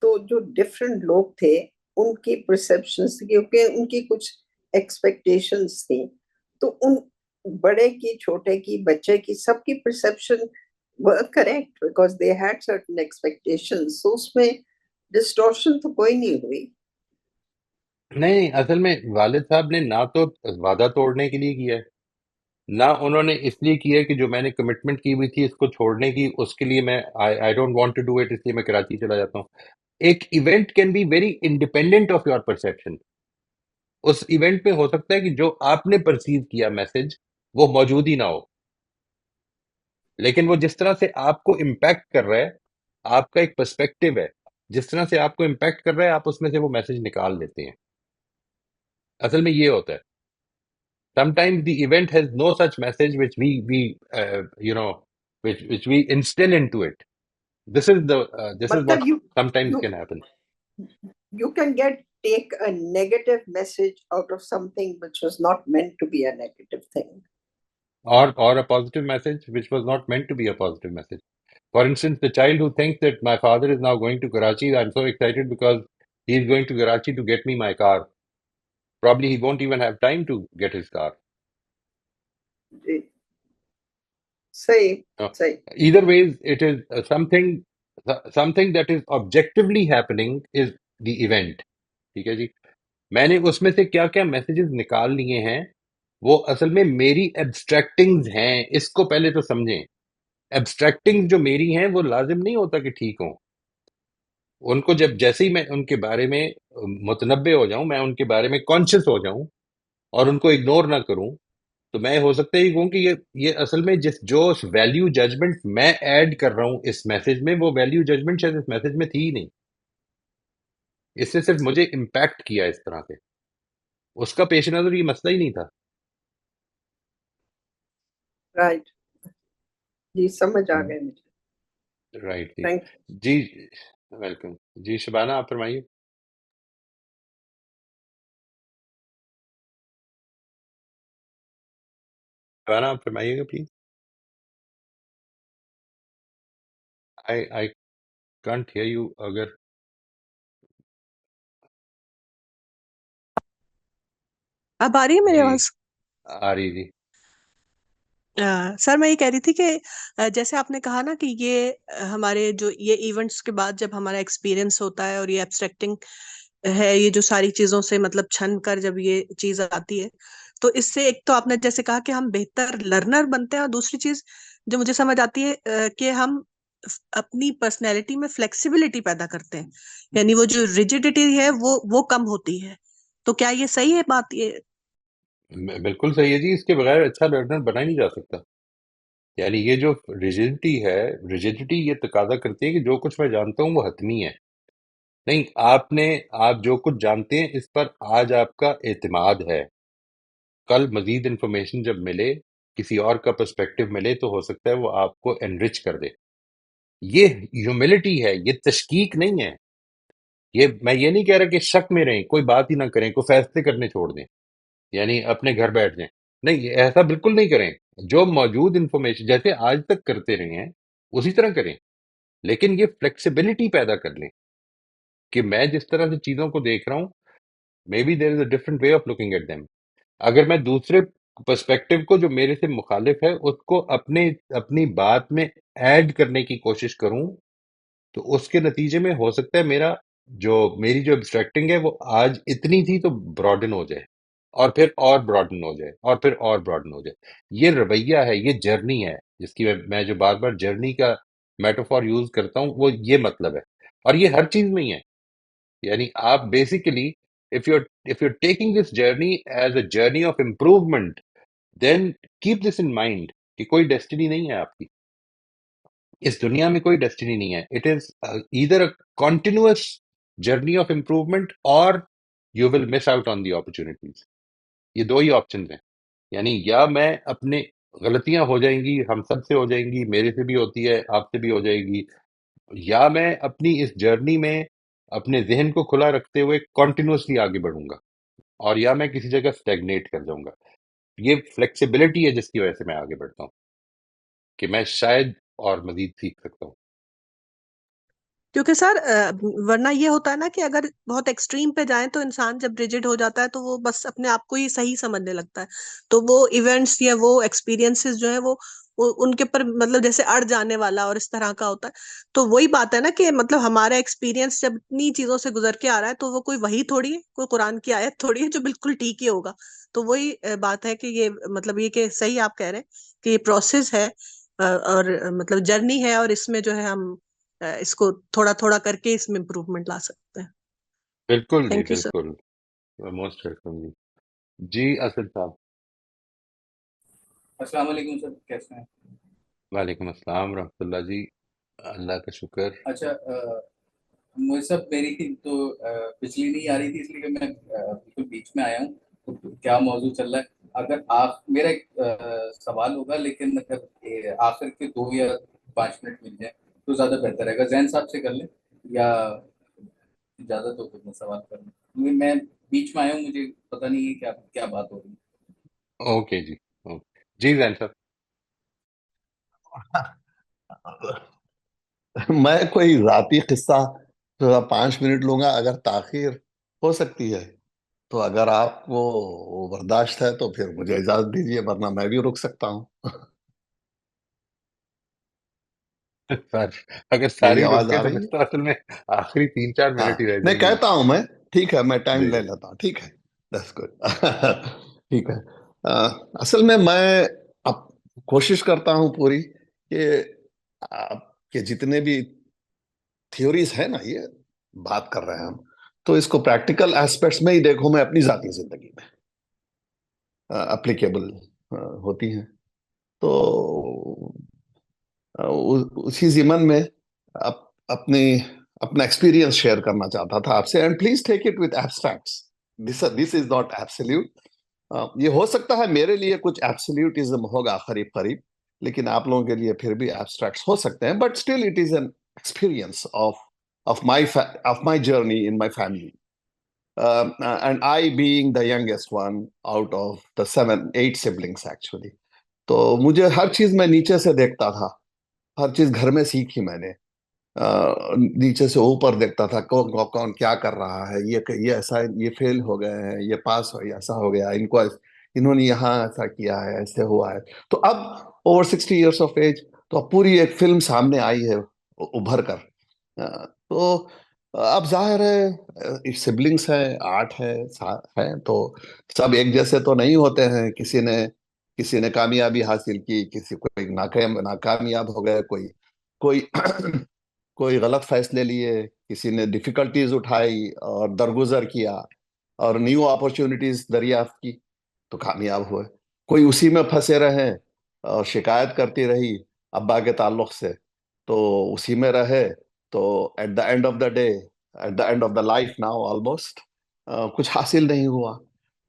تو جو ڈفرینٹ لوگ تھے ان کی پرسپشنز، کیونکہ ان کی کچھ ایکسپیکٹیشنز تھیں، تو ان بڑے کی، چھوٹے کی، بچے کی، سب کی perception correct, because they had certain expectations, so اس میں ڈسٹورشن تو کوئی نہیں ہوئی۔ نہیں، اصل میں والد صاحب نے نہ تو وعدہ توڑنے کے لیے کیا ہے، نہ انہوں نے اس لیے کیا ہے کہ جو میں نے کمٹمنٹ کی ہوئی تھی اس کو چھوڑنے کی، اس کے لیے میں I don't want to do it, اس لیے میں کراچی چلا جاتا ہوں۔ ایک event can be very independent of your perception. اس ایونٹ میں ہو سکتا ہے کہ جو آپ نے پرسیو کیا میسج وہ موجود ہی نہ ہو، لیکن وہ جس طرح سے آپ کو امپیکٹ کر رہا ہے، آپ کا ایک پرسپیکٹو ہے، جس طرح سے آپ کو امپیکٹ کر رہا ہے آپ اس میں سے وہ میسج نکال لیتے ہیں۔ اصل میں یہ ہوتا ہے، sometimes the event has no such message which we you know which we instill into it. This is مطلب what sometimes you can happen. you can take a negative message out of something which was not meant to be a negative thing. Or a positive message which was not meant to be a positive message. For instance, the child who thinks that my father is now going to Karachi, I'm so excited because he is going to Karachi to get me my car. Probably he won't even have time to get his car. جی، صحیح Uh, صحیح۔ Either ways, it is something that is objectively happening is the event. ٹھیک ہے جی، میں نے اس میں سے کیا کیا میسیجز نکال لیے ہیں وہ اصل میں میری ایبسٹریکٹنگز ہیں، اس کو پہلے تو سمجھیں۔ ایبسٹریکٹنگز جو میری ہیں وہ لازم نہیں ہوتا کہ ٹھیک ہوں، ان کو جب جیسے ہی میں ان کے بارے میں متنبع ہو جاؤں، میں ان کے بارے میں کانشیس ہو جاؤں اور ان کو اگنور نہ کروں، تو میں ہو سکتا ہے یہ کہوں کہ یہ اصل میں جو ویلیو ججمنٹ میں ایڈ کر رہا ہوں اس میسج میں، وہ ویلیو ججمنٹ شاید اس میسج میں تھی ہی نہیں، اس نے صرف مجھے امپیکٹ کیا اس طرح سے، اس کا پیش نظر یہ مسئلہ ہی نہیں تھا۔ رائٹ، جی سمجھ آ گئے مجھے، رائٹ جی، تھینک جی ویلکم جی۔ شبانہ آپ فرمائیے۔ شبانہ آپ فرمائیے گا please. I can't hear you. اگر اب آ رہی ہے میری جی آواز؟ آ رہی جی۔ سر میں یہ کہہ رہی تھی کہ جیسے آپ نے کہا نا کہ یہ ہمارے جو یہ ایونٹس کے بعد جب ہمارا ایکسپیرینس ہوتا ہے اور یہ ایبسٹریکٹنگ ہے، یہ جو ساری چیزوں سے مطلب چھن کر جب یہ چیز آتی ہے، تو اس سے ایک تو آپ نے جیسے کہا کہ ہم بہتر لرنر بنتے ہیں، اور دوسری چیز جو مجھے سمجھ آتی ہے کہ ہم اپنی پرسنالٹی میں فلیکسیبلٹی پیدا کرتے ہیں، یعنی وہ جو ریجیڈیٹی ہے وہ کم ہوتی ہے۔ تو کیا یہ صحیح ہے بات؟ یہ بالکل صحیح ہے جی، اس کے بغیر اچھا لرنر بنا ہی نہیں جا سکتا۔ یعنی یہ جو ریجڈٹی ہے، ریجڈٹی یہ تقاضا کرتی ہے کہ جو کچھ میں جانتا ہوں وہ حتمی ہے۔ نہیں، آپ جو کچھ جانتے ہیں اس پر آج آپ کا اعتماد ہے، کل مزید انفارمیشن جب ملے، کسی اور کا پرسپیکٹو ملے تو ہو سکتا ہے وہ آپ کو انرچ کر دے۔ یہ ہیوملٹی ہے، یہ تشکیک نہیں ہے۔ میں یہ نہیں کہہ رہا کہ شک میں رہیں، کوئی بات ہی نہ کریں، کوئی فیصلے کرنے چھوڑ دیں، یعنی اپنے گھر بیٹھ جائیں۔ نہیں، یہ ایسا بالکل نہیں کریں۔ جو موجود انفارمیشن جیسے آج تک کرتے رہے ہیں اسی طرح کریں، لیکن یہ فلیکسیبلٹی پیدا کر لیں کہ میں جس طرح سے چیزوں کو دیکھ رہا ہوں، maybe there is a different way of looking at them. اگر میں دوسرے پرسپیکٹو کو جو میرے سے مخالف ہے اس کو اپنی بات میں ایڈ کرنے کی کوشش کروں، تو اس کے نتیجے میں ہو سکتا ہے میری جو ابسٹریکٹنگ ہے وہ آج اتنی تھی تو براڈن ہو جائے، اور پھر اور براڈن ہو جائے، اور پھر اور براڈن ہو جائے۔ یہ رویہ ہے، یہ جرنی ہے، جس کی میں جو بار بار جرنی کا میٹافور یوز کرتا ہوں وہ یہ مطلب ہے، اور یہ ہر چیز میں ہی ہے۔ یعنی آپ basically if you're taking this journey as a journey of improvement, then keep this in mind کہ کوئی ڈیسٹنی نہیں ہے آپ کی. اس دنیا میں کوئی ڈیسٹنی نہیں ہے. It is either a continuous journey of improvement اور you will miss out on the opportunities. یہ دو ہی آپشنز ہیں. یعنی یا میں اپنے غلطیاں ہو جائیں گی، ہم سب سے ہو جائیں گی، میرے سے بھی ہوتی ہے، آپ سے بھی ہو جائے گی، یا میں اپنی اس جرنی میں اپنے ذہن کو کھلا رکھتے ہوئے کنٹینیوسلی آگے بڑھوں گا، اور یا میں کسی جگہ اسٹیگنیٹ کر جاؤں گا. یہ فلیکسیبلٹی ہے جس کی وجہ سے میں آگے بڑھتا ہوں کہ میں شاید اور مزید سیکھ سکتا ہوں. کیونکہ سر ورنہ یہ ہوتا ہے نا کہ اگر بہت ایکسٹریم پہ جائیں تو انسان جب ریجڈ ہو جاتا ہے تو وہ بس اپنے آپ کو ہی صحیح سمجھنے لگتا ہے، تو وہ ایونٹس یا وہ ایکسپیرینسز جو ہیں وہ ان کے پر مطلب جیسے اڑ جانے والا اور اس طرح کا ہوتا ہے. تو وہی بات ہے نا کہ مطلب ہمارا ایکسپیرینس جب اتنی چیزوں سے گزر کے آ رہا ہے تو وہ کوئی وہی تھوڑی ہے، کوئی قرآن کی آیت تھوڑی ہے جو بالکل ٹھیک ہی ہوگا. تو وہی بات ہے کہ یہ مطلب یہ کہ صحیح آپ کہہ رہے ہیں کہ یہ پروسیس ہے اور مطلب جرنی ہے، اور اس میں جو ہے ہم اس کو تھوڑا تھوڑا کر کے اس میں امپروومنٹ لا سکتے ہیں. بالکل جی، تھینک یو سر. بالکل. موسٹ ویلکم جی. جی اسد صاحب. السلام علیکم سر، کیسے ہیں؟ وعلیکم السلام ورحمۃ اللہ جی. اللہ کا شکر. اچھا، مجھے سب میری تو بجلی نہیں آ رہی تھی، اس لیے کہ میں بالکل بیچ میں آیا ہوں. تو کیا موضوع چل رہا ہے؟ اگر آپ میرا ایک سوال ہوگا، لیکن اگر آخر کے 2 یا 5 منٹ مل جائیں تو زیادہ بہتر رہے گا. زین صاحب سے کر لیں یا اجازت ہو تو میں سوال کر لوں. میں بیچ میں آیا ہوں، مجھے پتہ نہیں ہے کیا بات ہو رہی ہے. اوکے جی، اوکے جی. زین صاحب. میں کوئی ذاتی قصہ 5 منٹ لوں گا، اگر تاخیر ہو سکتی ہے تو اگر آپ کو برداشت ہے تو پھر مجھے اجازت دیجیے، ورنہ میں بھی رک سکتا ہوں. اگر میری ساری آواز روکے آ تو رہی پھر ہے؟ تو اصل میں آخری 3-4 ہاں، منٹ ہی رہ میں جائیں گے. کہتا ہوں، میں ٹھیک ہے، میں ٹائم جی لے لیتا ہوں. ٹھیک ہے، دیٹس گڈ. ٹھیک ہے. اصل میں اب کوشش کرتا ہوں پوری کہ آپ کے جتنے بھی تھیوریز ہے نا، یہ بات کر رہے ہیں ہم، تو اس کو پریکٹیکل ایسپیکٹس میں ہی دیکھوں میں اپنی ذاتی زندگی میں اپلیکیبل ہوتی ہیں. تو اسی ضمن میں اپنا ایکسپیرینس شیئر کرنا چاہتا تھا آپ سے. And please take it with abstracts. This is not absolute. یہ ہو سکتا ہے میرے لیے کچھ ایبسلیوٹزم ہوگا قریب قریب، لیکن آپ لوگوں کے لیے پھر بھی ایبسٹریکٹس ہو سکتے ہیں. But still it is an experience of my journey in my family. And I being the youngest one out of the 8 siblings actually. تو مجھے ہر چیز میں نیچے سے دیکھتا تھا، ہر چیز گھر میں سیکھی میں نے. نیچے سے اوپر دیکھتا تھا کون کیا کر رہا ہے، یہ ایسا، یہ فیل ہو گئے ہیں، یہ پاس ہو، ایسا ہو گیا، انہوں نے یہاں ایسا کیا ہے، ایسے ہوا ہے. تو اب اوور 60 ایئرس آف ایج، تو اب پوری ایک فلم سامنے آئی ہے ابھر کر. تو اب ظاہر ہے سبلنگس ہیں، 8 ہیں، تو سب ایک جیسے تو نہیں ہوتے ہیں. کسی نے کامیابی حاصل کی، کسی کو ناکامیاب ہو گئے، کوئی غلط فیصلے لیے، کسی نے ڈیفیکلٹیز اٹھائی اور درگزر کیا اور نیو اپرچونٹیز دریافت کی تو کامیاب ہوئے. کوئی اسی میں پھنسے رہے اور شکایت کرتی رہی ابا کے تعلق سے، تو اسی میں رہے. تو at the end of the day, at the end of the life now almost کچھ حاصل نہیں ہوا.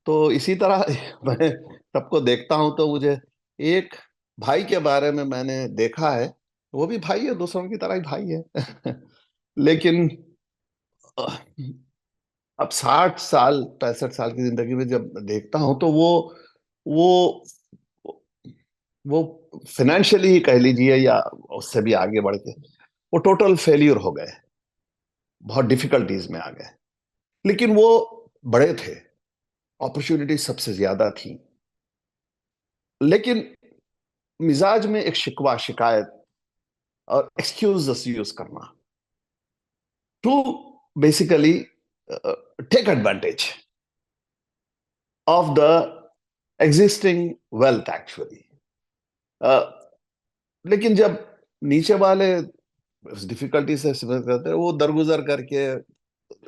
تو اسی طرح میں سب کو دیکھتا ہوں تو مجھے ایک بھائی کے بارے میں نے دیکھا ہے، وہ بھی بھائی ہے، دوسروں کی طرح ہی بھائی ہے. لیکن اب 60 سال 65 سال کی زندگی میں جب دیکھتا ہوں تو وہ فائنینشلی ہی کہہ لیجئے یا اس سے بھی آگے بڑھ کے وہ ٹوٹل فیلیور ہو گئے، بہت ڈیفیکلٹیز میں آ گئے. لیکن وہ بڑے تھے، اپرچونٹی سب سے زیادہ تھی، لیکن مزاج میں ایک شکوہ، شکایت اور ایکسکیوزز یوز کرنا to basically take advantage of the existing wealth actually. لیکن جب نیچے والے ڈیفیکلٹی سے کرتے وہ درگزر کر کے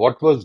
what was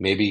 maybe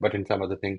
but in some other things.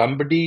somebody,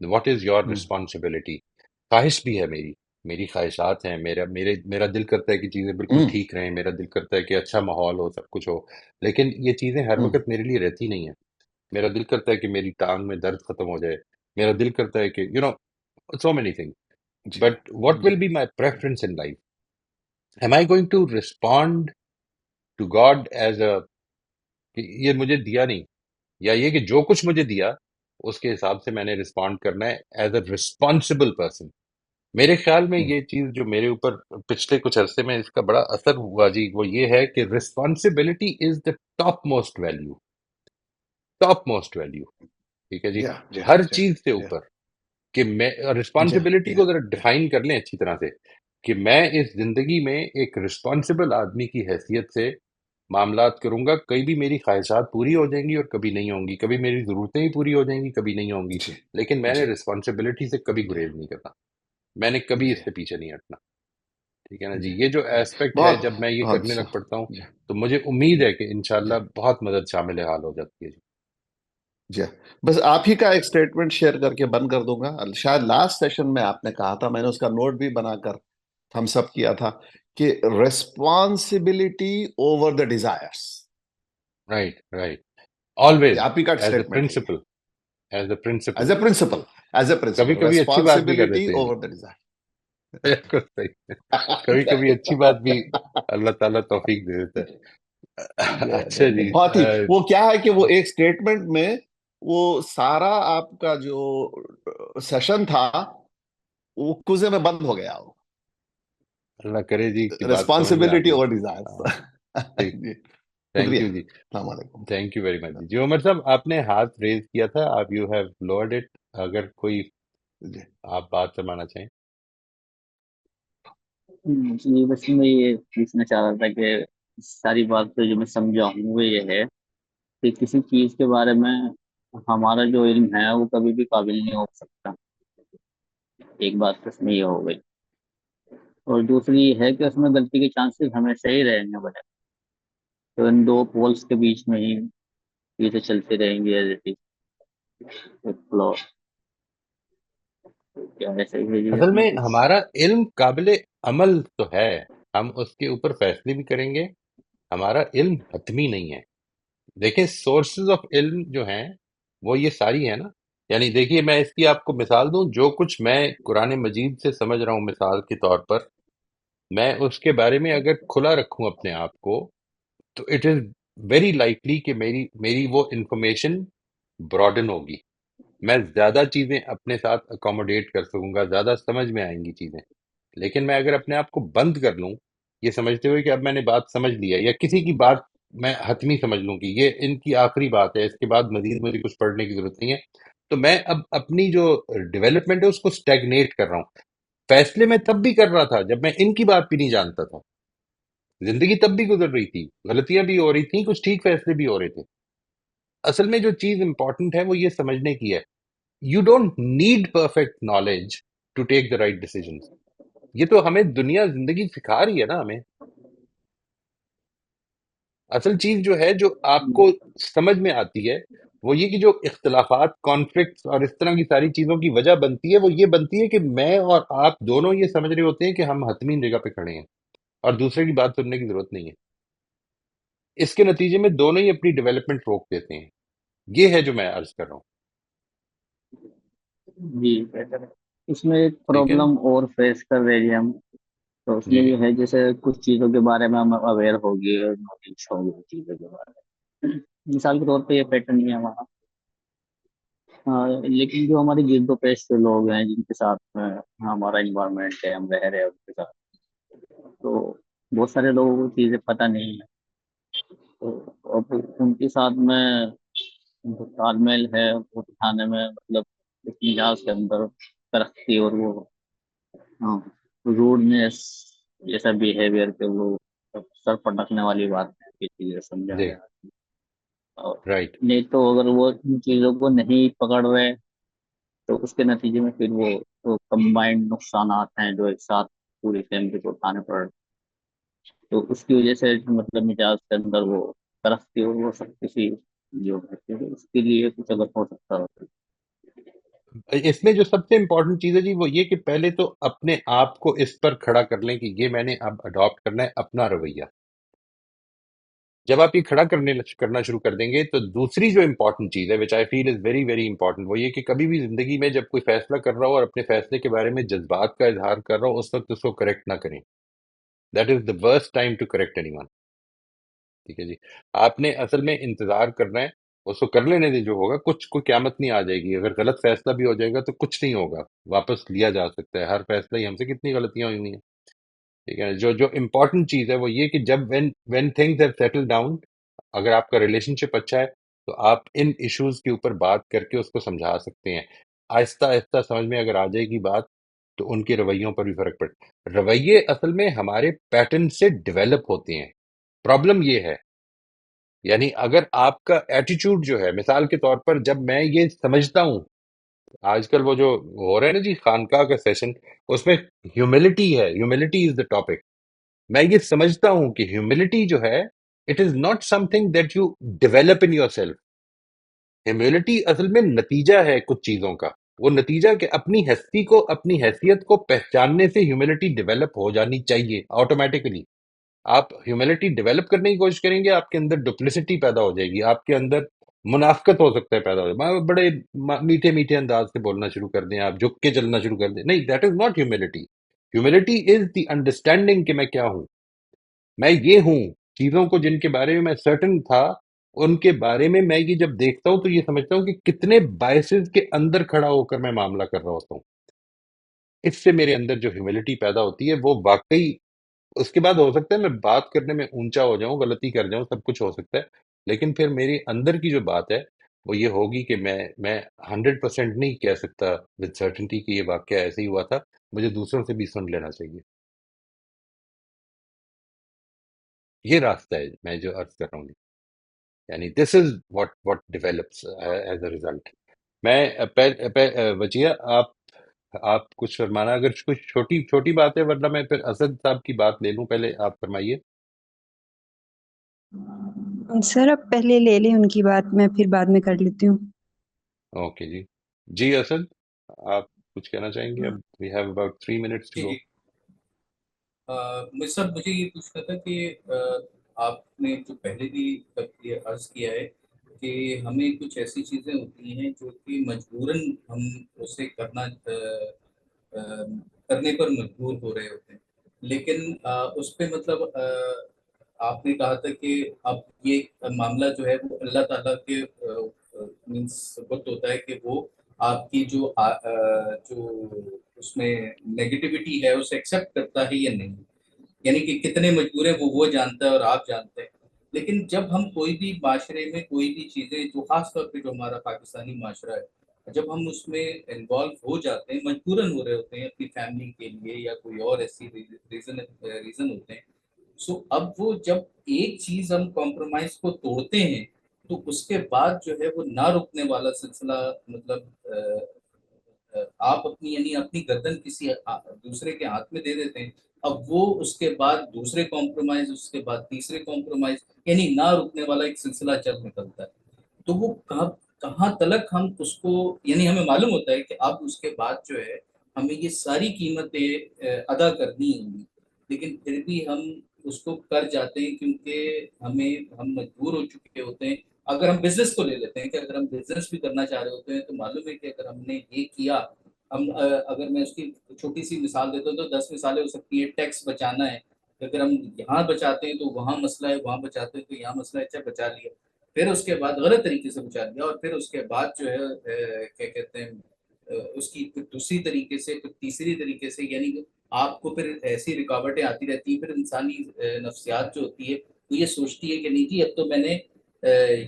what is your ہوں، رسپانسبلٹی. خواہش بھی ہے میری خواہشات ہیں، میرا دل کرتا ہے کہ چیزیں بالکل ہوں، ٹھیک رہیں، میرا دل کرتا ہے کہ اچھا ماحول ہو، سب کچھ ہو، لیکن یہ چیزیں ہر ہوں، وقت میرے لیے رہتی نہیں ہیں. میرا دل کرتا ہے کہ میری ٹانگ میں درد ختم ہو جائے، میرا دل کرتا ہے کہ so many things. G But what G will be my preference in life? Am I going to respond to God as کہ یہ مجھے دیا نہیں، یا یہ کہ جو کچھ مجھے دیا اس کے حساب سے میں نے رسپونڈ کرنا ہے ایز اے رسپانسبل پرسن. میرے خیال میں ہوں، یہ چیز جو میرے اوپر پچھلے کچھ عرصے میں اس کا بڑا اثر ہوا جی، وہ یہ ہے کہ responsibility is the top most value. Top most value, ٹھیک ہے جی، یا یا ہر یا چیز سے یا اوپر. کہ میں یا رسپانسبلٹی یا کو ذرا ڈیفائن کر لیں اچھی طرح سے، کہ میں اس زندگی میں ایک رسپانسبل آدمی کی حیثیت سے معاملات کروں گا. کئی بھی میری خواہشات پوری ہو جائیں گی اور کبھی نہیں ہوں گی، کبھی میری ضرورتیں ہی پوری ہو جائیں گی، کبھی نہیں ہوں گی، جی لیکن میں نے جی رسپانسبلٹی سے کبھی گریز نہیں کرنا. میں نے کبھی جی اس سے پیچھے نہیں ہٹنا. ٹھیک ہے نا جی. جی یہ جو جی ایسپیکٹ ہے بہت جب میں یہ بہت کرنے لگ پڑتا ہوں جی تو مجھے امید جی ہے کہ انشاءاللہ جی بہت مدد شامل حال ہو جاتی ہے جی. جی بس آپ ہی کا ایک سٹیٹمنٹ شیئر کر کے بند کر دوں گا. شاید لاسٹ سیشن میں آپ نے کہا تھا، میں نے اس کا نوٹ بھی بنا کر تھمس اپ کیا تھا، کہ responsibility over the desires. Right right. یہ آلویز آپ ہی کا ایز اے سٹیٹمنٹ ہے، principle. As a principle. As a principle, as a کبھی پرنسپل کبھی اچھی بات بھی کر ریسپانسبلٹی دیتے ہیں جی. Over the Dzire. بالکل صحیح. کبھی کبھی اچھی بات بھی اللہ تعالیٰ توفیق دے دیتا ہے. اچھا جی. بہت ہی وہ کیا ہے کہ وہ ایک سٹیٹمنٹ میں وہ سارا آپ کا جو سیشن تھا وہ کوزے میں بند ہو گیا. اللہ کرے جی کہ بات سمجھ میں آ ریسپانسبلٹی گئی. اور ڈیزائر. ہاں ٹھیک. جی تھینک شکریہ، یو جی. السلام علیکم. تھینک یو ویری مچ جی. عمر صاحب آپ نے ہاتھ ریز کیا تھا، آپ یو ہیو لوڈ اٹ. اگر کوئی جی آپ بات فرمانا چاہیں. جی بس میں یہ پوچھنا چاہ رہا تھا کہ ساری بات تو جو میں سمجھا ہوں وہ یہ ہے کہ کسی چیز کے بارے میں ہمارا جو علم ہے وہ کبھی بھی قابل نہیں ہو سکتا. ایک بات تو اس میں یہ ہو گئی، اور دوسری یہ ہے کہ اس میں غلطی کے چانسز ہمیشہ ہی رہیں گے بجائے، تو ان دو پولس کے بیچ میں ہی چیزیں چلتی رہیں گی ایز اٹ از فلو. کیا ایسا ہی ہے جی اصل اس میں میں کچھ؟ ہمارا علم قابل عمل تو ہے، ہم اس کے اوپر فیصلے بھی کریں گے. ہمارا علم حتمی نہیں ہے. دیکھیں سورسز آف علم جو ہیں وہ یہ ساری ہیں نا. یعنی دیکھیے میں اس کی آپ کو مثال دوں، جو کچھ میں قرآن مجید سے سمجھ رہا ہوں مثال کے طور پر، میں اس کے بارے میں اگر کھلا رکھوں اپنے آپ کو، تو اٹ از ویری لائکلی کہ میری وہ انفارمیشن براڈن ہوگی. میں زیادہ چیزیں اپنے ساتھ اکوموڈیٹ کر سکوں گا، زیادہ سمجھ میں آئیں گی چیزیں. لیکن میں اگر اپنے آپ کو بند کر لوں یہ سمجھتے ہوئے کہ اب میں نے بات سمجھ لی ہے، یا کسی کی بات میں حتمی سمجھ لوں کہ یہ ان کی آخری بات ہے، اس کے بعد مزید مجھے کچھ پڑھنے کی ضرورت نہیں ہے، تو میں اب اپنی جو ڈیولپمنٹ ہے اس کو سٹیگنیٹ کر رہا ہوں. فیصلے میں تب بھی کر رہا تھا جب میں ان کی بات بھی نہیں جانتا تھا. زندگی تب بھی گزر رہی تھی، غلطیاں بھی ہو رہی تھیں، کچھ ٹھیک فیصلے بھی ہو رہے تھے. اصل میں جو چیز امپورٹنٹ ہے وہ یہ سمجھنے کی ہے، you don't need perfect knowledge to take the right decisions. یہ تو ہمیں دنیا زندگی سکھا رہی ہے نا ہمیں. اصل چیز جو ہے جو آپ کو سمجھ میں آتی ہے وہ یہ کہ جو اختلافات، کانفلکٹس اور اس طرح کی ساری چیزوں کی وجہ بنتی ہے وہ یہ بنتی ہے کہ میں اور آپ دونوں یہ سمجھ رہے ہوتے ہیں کہ ہم حتمی جگہ پہ کھڑے ہیں اور دوسرے کی بات سننے کی ضرورت نہیں ہے. اس کے نتیجے میں دونوں ہی اپنی ڈیولپمنٹ روک دیتے ہیں. یہ ہے جو میں عرض کر رہا ہوں. جی بہتر ہے. اس میں ایک ٹھیک ہے نا پرابلم اور فیس کر رہے ہیں ہم، تو اس میں جی. یہ ہے جیسے کچھ چیزوں کے بارے میں ہم اویئر ہوگی اور نالج ہوگی چیزوں کے بارے میں. مثال کے طور پہ یہ پیٹرن نہیں ہے ہمارا. لیکن جو ہماری جلد و پیش کے لوگ ہیں جن کے ساتھ میں ہمارا انوائرمنٹ ہے، ہم رہ رہے ہیں ان کے ساتھ، تو بہت سارے لوگوں کو چیزیں پتہ نہیں ہے. تو اب ان کے ساتھ میں جو تال میل ہے وہ دکھانے میں مطلب اس مزاج کے اندر ترقی اور وہ روڈنیس جیسا بیہیویئر کے وہ سر پٹکنے والی بات ہے کہ چیزیں سمجھا جی. جائے. اور رائٹ. نہیں تو اگر وہ ان چیزوں کو نہیں پکڑ رہے تو اس کے نتیجے میں پھر وہ کمبائنڈ نقصانات ہیں جو ایک ساتھ پوری فیملی کو اٹھانے پڑ رہے. تو اس کی وجہ سے مطلب مزاج کے اندر وہ ترقی اور وہ سب کسی جو ہے اس کے لیے کچھ اگر ہو سکتا ہو. اس میں جو سب سے امپورٹنٹ چیز ہے جی وہ یہ کہ پہلے تو اپنے آپ کو اس پر کھڑا کر لیں کہ یہ میں نے اب اڈاپٹ کرنا ہے اپنا رویہ. جب آپ یہ کھڑا کرنا شروع کر دیں گے تو دوسری جو امپورٹنٹ چیز ہے وچ آئی فیل از ویری ویری امپورٹنٹ وہ یہ کہ کبھی بھی زندگی میں جب کوئی فیصلہ کر رہا ہو اور اپنے فیصلے کے بارے میں جذبات کا اظہار کر رہا ہو اس وقت اس کو کریکٹ نہ کریں. That is the worst time to correct anyone. ٹھیک ہے جی. آپ نے اصل میں انتظار کرنا ہے, اس کو کر لینے دیں, جو ہوگا کچھ کوئی قیامت نہیں آ جائے گی. اگر غلط فیصلہ بھی ہو جائے گا تو کچھ نہیں ہوگا, واپس لیا جا سکتا ہے. ہر فیصلہ ہی ہم سے کتنی غلطیاں ہوئی ہیں. ٹھیک ہے. جو امپورٹنٹ چیز ہے وہ یہ کہ جب when things have settle down, اگر آپ کا ریلیشن شپ اچھا ہے تو آپ ان ایشوز کے اوپر بات کر کے اس کو سمجھا سکتے ہیں. آہستہ آہستہ سمجھ میں اگر آ جائے گی بات تو ان کے رویوں پر بھی فرق پڑے. رویے اصل میں ہمارے پیٹرن سے ڈیولپ ہوتے ہیں. پرابلم یہ ہے, یعنی اگر آپ کا ایٹیچیوڈ جو ہے, مثال کے طور پر جب میں یہ سمجھتا ہوں, آج کل وہ جو ہو رہا ہے نا جی خانقاہ کا سیشن, اس میں ہیوملٹی ہے, ہیوملٹی از دا ٹاپک. میں یہ سمجھتا ہوں کہ ہیوملٹی جو ہے it is not some thing that you develop in your self. Humility اصل میں نتیجہ ہے کچھ چیزوں کا. وہ نتیجہ کہ اپنی ہستی کو, اپنی حیثیت کو پہچاننے سے ہیوملٹی ڈیولپ ہو جانی چاہیے آٹومیٹکلی. آپ ہیوملٹی ڈیولپ کرنے کی کوشش کریں گے, آپ کے اندر ڈپلسٹی پیدا ہو جائے گی, آپ کے اندر منافقت ہو سکتا ہے پیدا ہو جائے. بڑے میٹھے میٹھے انداز سے بولنا شروع کر دیں, آپ جھک کے چلنا شروع کر دیں. نہیں, that is not humility. Humility is the understanding کہ میں کیا ہوں, میں یہ ہوں. چیزوں کو جن کے بارے میں میں سرٹن تھا ان کے بارے میں یہ جب دیکھتا ہوں تو یہ سمجھتا ہوں کہ کتنے بائسز کے اندر کھڑا ہو کر میں معاملہ کر رہا ہوتا ہوں. اس سے میرے اندر جو ہیوملٹی پیدا ہوتی ہے وہ واقعی, اس کے بعد ہو سکتا ہے میں بات کرنے میں اونچا ہو جاؤں, غلطی کر جاؤں, سب کچھ ہو سکتا ہے, لیکن پھر میری اندر کی جو بات ہے وہ یہ ہوگی کہ میں 100% نہیں کہہ سکتا ود سرٹنٹی کہ یہ واقعہ ایسے ہی ہوا تھا, مجھے دوسروں سے بھی سن لینا چاہیے. یہ راستہ ہے میں جو عرض کر رہا ہوں, یعنی this is what develops as a result. میں وجیہ آپ کچھ فرمانا, اگر کچھ چھوٹی چھوٹی بات ہے, ورنہ میں پھر اسد صاحب کی بات لے لوں. پہلے آپ فرمائیے. سر اب پہلے لے لیں ان کی بات, میں پھر بعد میں کر لیتی ہوں. اوکے جی. جی اسد, آپ کچھ کہنا چاہیں گے؟ اب we have about 3 minutes to go. مجھے یہ پوچھنا تھا کہ آپ نے جو پہلے بھی یہ عرض کیا ہے کہ ہمیں کچھ ایسی چیزیں ہوتی ہیں جو کہ مجبوراً ہم اسے کرنے پر مجبور ہو رہے ہوتے ہیں, لیکن اس پہ مطلب آپ نے کہا تھا کہ اب یہ معاملہ جو ہے وہ اللہ تعالیٰ کے مینس وقت ہوتا ہے کہ وہ آپ کی جو اس میں نیگیٹیوٹی ہے اسے ایکسیپٹ کرتا ہے یا نہیں, یعنی کہ کتنے مجبور ہیں وہ جانتا ہے اور آپ جانتے ہیں. لیکن جب ہم کوئی بھی معاشرے میں کوئی بھی چیزیں, جو خاص طور پہ جو ہمارا پاکستانی معاشرہ ہے, جب ہم اس میں انوالو ہو جاتے ہیں, مجبوراً ہو رہے ہوتے ہیں اپنی فیملی کے لیے یا کوئی اور ایسی ریزن ہوتے ہیں, سو اب وہ جب ایک چیز ہم کمپرومائز کو توڑتے ہیں تو اس کے بعد جو ہے وہ نہ رکنے والا سلسلہ, مطلب آپ اپنی یعنی اپنی گردن کسی دوسرے کے ہاتھ میں دے دیتے ہیں. اب وہ اس کے بعد دوسرے کمپرومائز, اس کے بعد تیسرے کمپرومائز, یعنی نہ رکنے والا ایک سلسلہ چل نکلتا ہے. تو وہ کہاں تلک ہم اس کو, یعنی ہمیں معلوم ہوتا ہے کہ اب اس کے بعد جو ہے ہمیں یہ ساری قیمتیں ادا کرنی ہوں گی, لیکن پھر بھی ہم اس کو کر جاتے ہیں کیونکہ ہم مجبور ہو چکے ہوتے ہیں. اگر ہم بزنس کو لے لیتے ہیں کہ اگر ہم بزنس بھی کرنا چاہ رہے ہوتے ہیں تو معلوم ہے کہ اگر ہم نے یہ کیا, اگر میں اس کی چھوٹی سی مثال دیتا ہوں تو 10 مثالیں ہو سکتی ہیں. ٹیکس بچانا ہے, اگر ہم یہاں بچاتے ہیں تو وہاں مسئلہ ہے, وہاں بچاتے ہیں تو یہاں مسئلہ ہے, اچھا بچا لیا, پھر اس کے بعد غلط طریقے سے بچا لیا, اور پھر اس کے بعد جو ہے کیا کہتے ہیں اس کی دوسری طریقے سے, پھر تیسری طریقے سے, یعنی آپ کو پھر ایسی رکاوٹیں آتی رہتی ہیں. پھر انسانی نفسیات جو ہوتی ہے وہ یہ سوچتی ہے کہ نہیں جی اب تو میں نے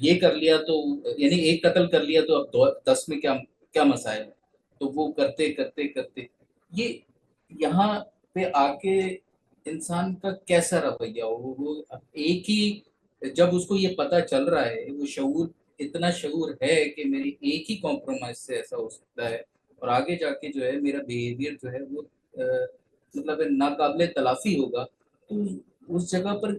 یہ کر لیا, تو یعنی ایک قتل کر لیا تو اب 10 میں کیا مسائل ہے. تو وہ کرتے کرتے کرتے یہ یہاں پہ آ کے انسان کا کیسا رویہ ہو, وہ ایک ہی, جب اس کو یہ پتہ چل رہا ہے, وہ شعور اتنا شعور ہے کہ میری ایک ہی کمپرومائز سے ایسا ہو سکتا ہے, اور آگے جا کے جو ہے میرا بیہیویئر جو ہے وہ مطلب ناقابل تلافی ہوگا. تو اس جگہ پر,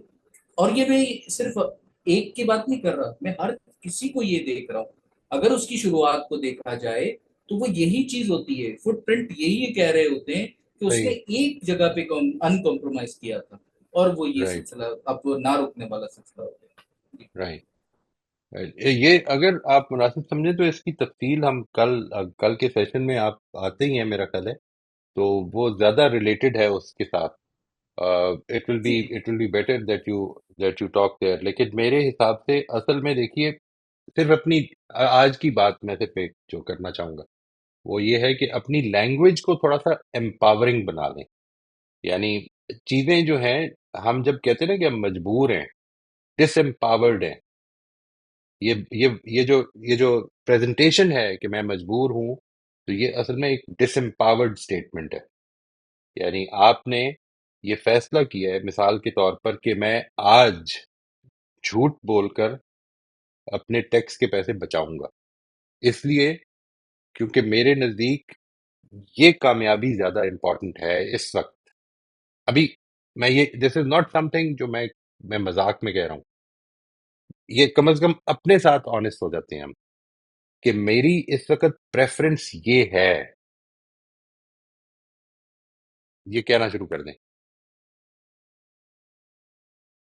اور یہ میں صرف ایک کی بات نہیں کر رہا, میں ہر کسی کو یہ دیکھ رہا ہوں. اگر اس کی شروعات کو دیکھا جائے تو وہ یہی چیز ہوتی ہے، فٹ پرنٹ یہی کہہ رہے ہوتے ہیں کہ اس نے صحیح، ایک جگہ پہ ان کمپرومائز کیا تھا، اور وہ یہ رائٹ، سلسلہ اب وہ نہ رکنے والا سلسلہ ہو گیا۔ رائٹ۔ یہ اگر آپ مناسب سمجھیں تو اس کی تفصیل ہم کل کے سیشن میں آپ آتے ہی ہیں میرا خیال ہے، تو وہ زیادہ ریلیٹڈ ہے اس کے ساتھ. جی جی it will be better that you talk there. لیکن میرے حساب سے اصل میں دیکھیے، صرف اپنی آج کی بات میں صرف ایک جو کرنا چاہوں گا وہ یہ ہے کہ اپنی لینگویج کو تھوڑا سا امپاورنگ بنا لیں. یعنی چیزیں جو ہیں، ہم جب کہتے ہیں نا کہ ہم مجبور ہیں، ڈس امپاورڈ ہیں، یہ جو پریزنٹیشن ہے کہ میں مجبور ہوں، تو یہ اصل میں ایک ڈس امپاورڈ اسٹیٹمنٹ ہے. یعنی آپ نے یہ فیصلہ کیا ہے مثال کے طور پر کہ میں آج جھوٹ بول کر اپنے ٹیکس کے پیسے بچاؤں گا، اس لیے کیونکہ میرے نزدیک یہ کامیابی زیادہ امپورٹنٹ ہے اس وقت. ابھی میں یہ this is not some thing جو میں مذاق میں کہہ رہا ہوں، یہ کم از کم اپنے ساتھ آنےسٹ ہو جاتے ہیں ہم کہ میری اس وقت پریفرنس یہ ہے، یہ کہنا شروع کر دیں.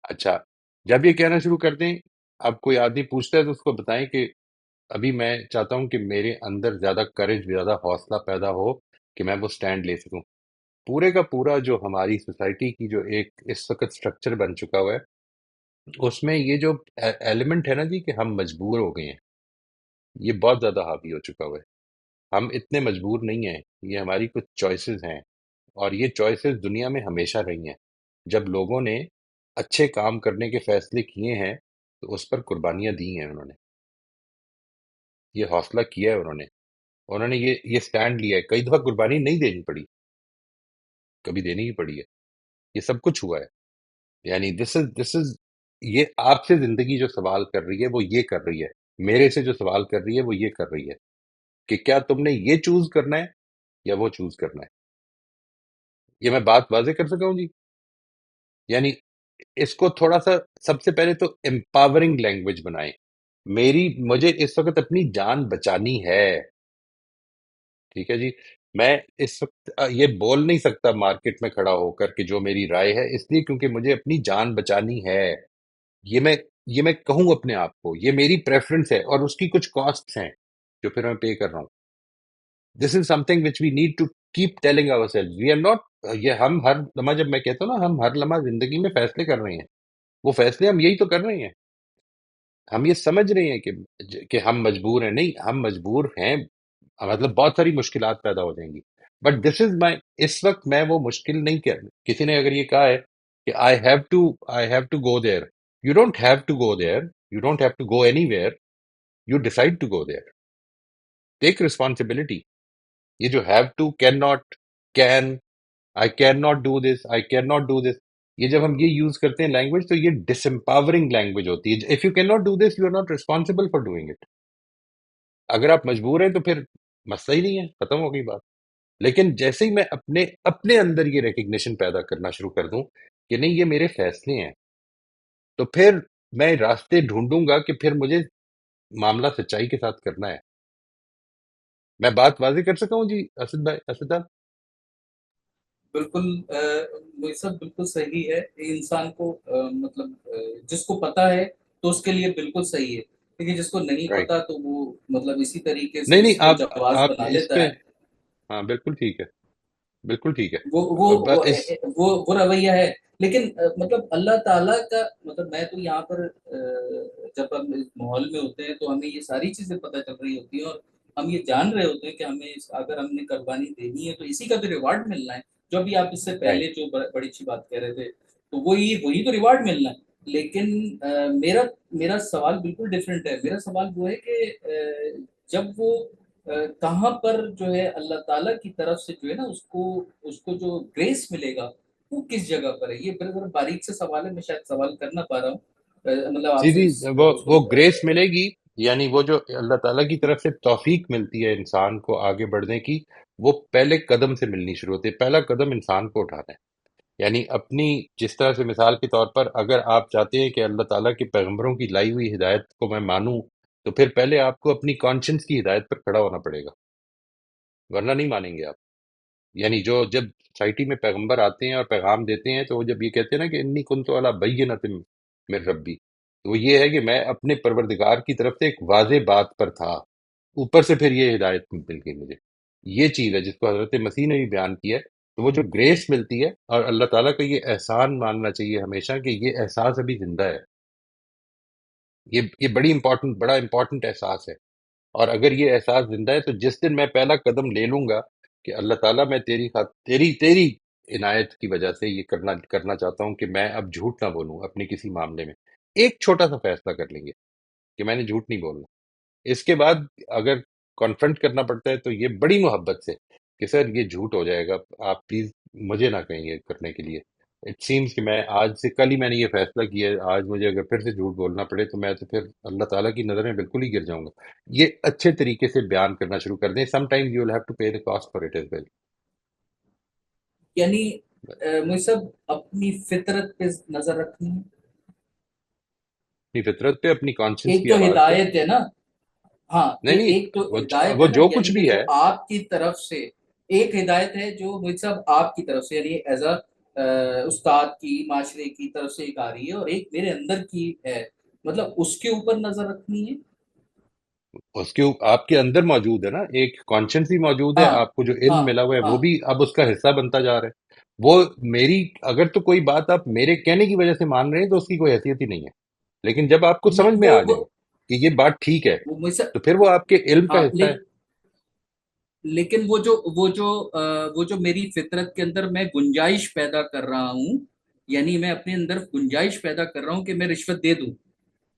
اچھا، جب یہ کہنا شروع کر دیں، اب کوئی آدمی پوچھتا ہے تو اس کو بتائیں کہ ابھی میں چاہتا ہوں کہ میرے اندر زیادہ کریج، زیادہ حوصلہ پیدا ہو کہ میں وہ سٹینڈ لے سکوں. پورے کا پورا جو ہماری سوسائٹی کی جو ایک اس وقت سٹرکچر بن چکا ہوا ہے، اس میں یہ جو ایلیمنٹ ہے نا جی کہ ہم مجبور ہو گئے ہیں، یہ بہت زیادہ حاوی ہو چکا ہوا ہے. ہم اتنے مجبور نہیں ہیں، یہ ہماری کچھ چوائسیز ہیں، اور یہ چوائسیز دنیا میں ہمیشہ رہی ہیں. جب لوگوں نے اچھے کام کرنے کے فیصلے کیے ہیں تو اس پر قربانیاں دی ہیں، انہوں نے یہ حوصلہ کیا ہے، انہوں نے یہ سٹینڈ لیا ہے. کئی دفعہ قربانی نہیں دینی پڑی، کبھی دینی ہی پڑی ہے. یہ سب کچھ ہوا ہے. یعنی دس از یہ آپ سے زندگی جو سوال کر رہی ہے وہ یہ کر رہی ہے، میرے سے جو سوال کر رہی ہے وہ یہ کر رہی ہے کہ کیا تم نے یہ چوز کرنا ہے یا وہ چوز کرنا ہے. یہ میں بات واضح کر سکا ہوں جی؟ یعنی اس کو تھوڑا سا، سب سے پہلے تو امپاورنگ لینگویج بنائیں. مجھے اس وقت اپنی جان بچانی ہے، ٹھیک ہے جی. میں اس وقت یہ بول نہیں سکتا مارکیٹ میں کھڑا ہو کر کہ جو میری رائے ہے، اس لیے کیونکہ مجھے اپنی جان بچانی ہے. یہ میں کہوں اپنے آپ کو، یہ میری پریفرنس ہے، اور اس کی کچھ کاسٹ ہیں جو پھر میں پے کر رہا ہوں. This is something which we need to keep telling ourselves. We are not, یہ ہم ہر لمحہ، جب میں کہتا ہوں نا ہم ہر لمحہ زندگی میں فیصلے کر رہے ہیں، وہ فیصلے ہم یہی تو کر رہے ہیں. ہم یہ سمجھ رہے ہیں کہ ہم مجبور ہیں. نہیں، ہم مجبور ہیں، مطلب بہت ساری مشکلات پیدا ہو جائیں گی. بٹ دس از مائی، اس وقت میں وہ مشکل نہیں کر. کسی نے اگر یہ کہا ہے کہ I have to go there, you don't have to go there, you don't have to go anywhere, you decide to go there. Take responsibility. یہ جو have to, can not, can, I can not do this, I can not do this, یہ جب ہم یہ یوز کرتے ہیں لینگویج، تو یہ ڈس امپاورنگ لینگویج ہوتی ہے. If you can not do this, you are not responsible for doing it. اگر آپ مجبور ہیں تو پھر مسئلہ ہی نہیں ہے، ختم ہو گئی بات. لیکن جیسے ہی میں اپنے اندر یہ ریکگنیشن پیدا کرنا شروع کر دوں کہ نہیں یہ میرے فیصلے ہیں، تو پھر میں راستے ڈھونڈوں گا کہ پھر مجھے معاملہ سچائی کے ساتھ کرنا ہے. میں بات واضح کر سکا ہوں جی اسد بھائی، اسد صاحب؟ بالکل وہ سب بالکل صحیح ہے. انسان کو مطلب جس کو پتا ہے تو اس کے لیے بالکل صحیح ہے، لیکن جس کو نہیں رائٹ. پتا تو وہ مطلب اسی طریقے سے نہیں اس نہیں، کو آپ جواز آپ بنا اس لیتا پہ، ہے. ہاں بالکل ٹھیک ہے، بالکل ٹھیک ہے. وہ وہ اب وہ اس وہ رویہ ہے. لیکن مطلب اللہ تعالیٰ کا مطلب، میں تو یہاں پر جب ہم اس ماحول میں ہوتے ہیں تو ہمیں یہ ساری چیزیں پتہ چل رہی ہوتی ہیں، اور ہم یہ جان رہے ہوتے ہیں کہ ہمیں اگر ہم نے قربانی دینی ہے تو اسی کا تو ریوارڈ ملنا ہے. جو بھی آپ اس سے رائٹ. پہلے جو بڑی اچھی بات کہہ رہے تھے، تو وہی تو ریوارڈ ملنا ہے. لیکن میرا سوال بالکل ڈفرینٹ ہے. میرا سوال وہ ہے کہ جب وہ کہاں پر جو ہے اللہ تعالیٰ کی طرف سے جو ہے نا اس کو جو گریس ملے گا، وہ کس جگہ پر ہے؟ یہ بڑا باریک سے سوال ہے، میں شاید سوال کر نہ پا رہا ہوں. مطلب آپ جی سے جی، اس اس وہ کو گریس ملے گی. یعنی وہ جو اللہ تعالیٰ کی طرف سے توفیق ملتی ہے انسان کو آگے بڑھنے کی، وہ پہلے قدم سے ملنی شروع ہوتی ہے. پہلا قدم انسان کو اٹھانا ہے. یعنی اپنی، جس طرح سے مثال کے طور پر اگر آپ چاہتے ہیں کہ اللہ تعالیٰ کے پیغمبروں کی لائی ہوئی ہدایت کو میں مانوں، تو پھر پہلے آپ کو اپنی کانشنس کی ہدایت پر کھڑا ہونا پڑے گا. ورنہ نہیں مانیں گے آپ. یعنی جو جب سوسائٹی میں پیغمبر آتے ہیں اور پیغام دیتے ہیں تو وہ جب یہ کہتے ہیں نا کہ انی کنت علی بینۃ من ربی، تو وہ یہ ہے کہ میں اپنے پروردگار کی طرف سے ایک واضح بات پر تھا، اوپر سے پھر یہ ہدایت مل گئی مجھے. یہ چیز ہے جس کو حضرت مسیح نے بھی بیان کیا ہے. تو وہ جو گریس ملتی ہے، اور اللہ تعالیٰ کا یہ احسان ماننا چاہیے ہمیشہ کہ یہ احساس ابھی زندہ ہے. یہ بڑا امپورٹنٹ احساس ہے. اور اگر یہ احساس زندہ ہے تو جس دن میں پہلا قدم لے لوں گا کہ اللہ تعالیٰ میں تیری عنایت کی وجہ سے یہ کرنا چاہتا ہوں کہ میں اب جھوٹ نہ بولوں اپنے کسی معاملے میں، ایک چھوٹا سا فیصلہ کر لیں گے کہ میں نے جھوٹ نہیں بولنا. اس کے بعد اگر کانفرنٹ کرنا پڑتا ہے تو یہ بڑی محبت سے کہ سر یہ جھوٹ ہو جائے گا، آپ پلیز مجھے نہ کہیں یہ کرنے کے لیے. اٹ سیمز کہ میں آج سے کل ہی میں نے یہ فیصلہ کیا ہے، آج مجھے اگر پھر سے جھوٹ بولنا پڑے تو میں تو پھر اللہ تعالیٰ کی نظر میں بالکل ہی گر جاؤں گا. یہ اچھے طریقے سے بیان کرنا شروع کر دیں. Sometimes you will have to pay the cost for it as well. یعنی مجھے سب اپنی فطرت پہ نظر رکھنی ہے، اپنی فطرت پہ، اپنی کانشنس ایک کی تو آواز پہ. ہدایت ہے نا، ہاں نہیں نہیں، ایک تو ہدایت وہ ہے نا، جو کچھ یعنی کہ بھی جو ہے. آپ کی طرف سے ایک ہدایت ہے جو مجھ سب آپ کی طرف سے، یعنی ایز اے استاد کی، معاشرے کی طرف سے ایک آ رہی ہے، اور ایک میرے اندر کی ہے، مطلب اس کے اوپر نظر رکھنی ہے. اس کے آپ کے اندر موجود ہے نا، ایک کانشنس بھی موجود ہے، ہاں آپ کو جو ہاں علم ملا ہوا ہے وہ ہاں. بھی اب اس کا حصہ بنتا جا رہا ہے. وہ میری اگر تو کوئی بات آپ میرے کہنے کی وجہ سے مان رہے ہیں تو اس کی کوئی حیثیت ہی نہیں ہے، لیکن جب آپ کو سمجھ میں آ جائے کہ یہ بات ٹھیک ہے وہ مجھ سے تو پھر وہ آپ کے علم ہاں کا حصہ ہے. لیکن وہ جو میری فطرت کے اندر میں گنجائش پیدا کر رہا ہوں، یعنی میں اپنے اندر گنجائش پیدا کر رہا ہوں کہ میں رشوت دے دوں،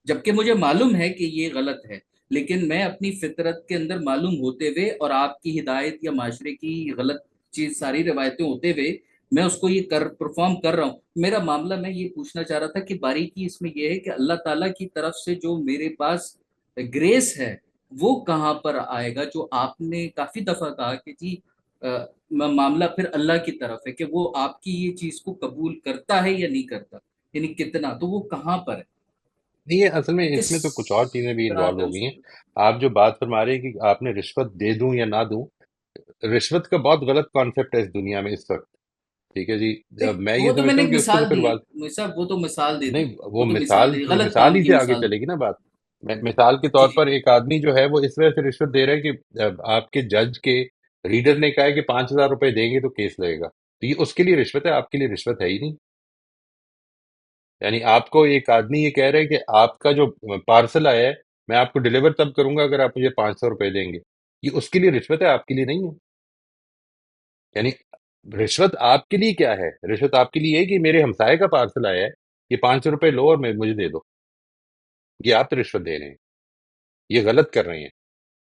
جبکہ مجھے معلوم ہے کہ یہ غلط ہے، لیکن میں اپنی فطرت کے اندر معلوم ہوتے ہوئے اور آپ کی ہدایت یا معاشرے کی غلط چیز ساری روایتیں ہوتے ہوئے میں اس کو یہ پرفارم کر رہا ہوں. میرا معاملہ میں یہ پوچھنا چاہ رہا تھا کہ باریکی اس میں یہ ہے کہ اللہ تعالیٰ کی طرف سے جو میرے پاس گریس ہے وہ کہاں پر آئے گا، جو آپ نے کافی دفعہ کہا کہ جی معاملہ پھر اللہ کی طرف ہے کہ وہ آپ کی یہ چیز کو قبول کرتا ہے یا نہیں کرتا، یعنی کتنا، تو وہ کہاں پر ہے، نہیں ہے اصل میں، اس کس میں تو کچھ اور چیزیں بھی طرح انوالو پہ ہو اس گئی ہیں. کو. آپ جو بات فرما رہے ہیں کہ آپ نے رشوت دے دوں یا نہ دوں، رشوت کا بہت غلط کانسیپٹ ہے اس دنیا میں اس وقت. ٹھیک ہے جی. میں یہ وہ تو میں سمجھتا نے ہوں ایک کہ اس کو تو مثال پھر دی مجھ صاحب، وہ تو مثال دے دی، نہیں، وہ وہ تو مثال مثال دے دی، غلط مثال کام ہی کی سے آگے مثال دی. چلے گی نا بات. مثال کے جی طور جی. پر ایک آدمی جو ہے وہ اس وجہ سے رشوت دے رہا ہے کہ آپ کے جج کے ریڈر نے کہا ہے کہ 5,000 روپے دیں گے تو کیس لگے گا، تو یہ اس کے لیے رشوت ہے، آپ کے لیے رشوت ہے ہی نہیں. یعنی آپ کو ایک آدمی یہ کہہ رہا ہے کہ آپ کا جو پارسل آیا ہے میں آپ کو ڈلیور تب کروں گا اگر آپ مجھے 500 روپے دیں گے، یہ اس کے لیے رشوت ہے، آپ کے لیے نہیں ہے. یعنی رشوت آپ کے لیے کیا ہے؟ رشوت آپ کے لیے ہے کہ میرے ہمسائے کا پارسل آیا ہے، یہ 500 روپے لو اور مجھے دے دو. یہ آپ تو رشوت دے رہے ہیں، یہ غلط کر رہے ہیں.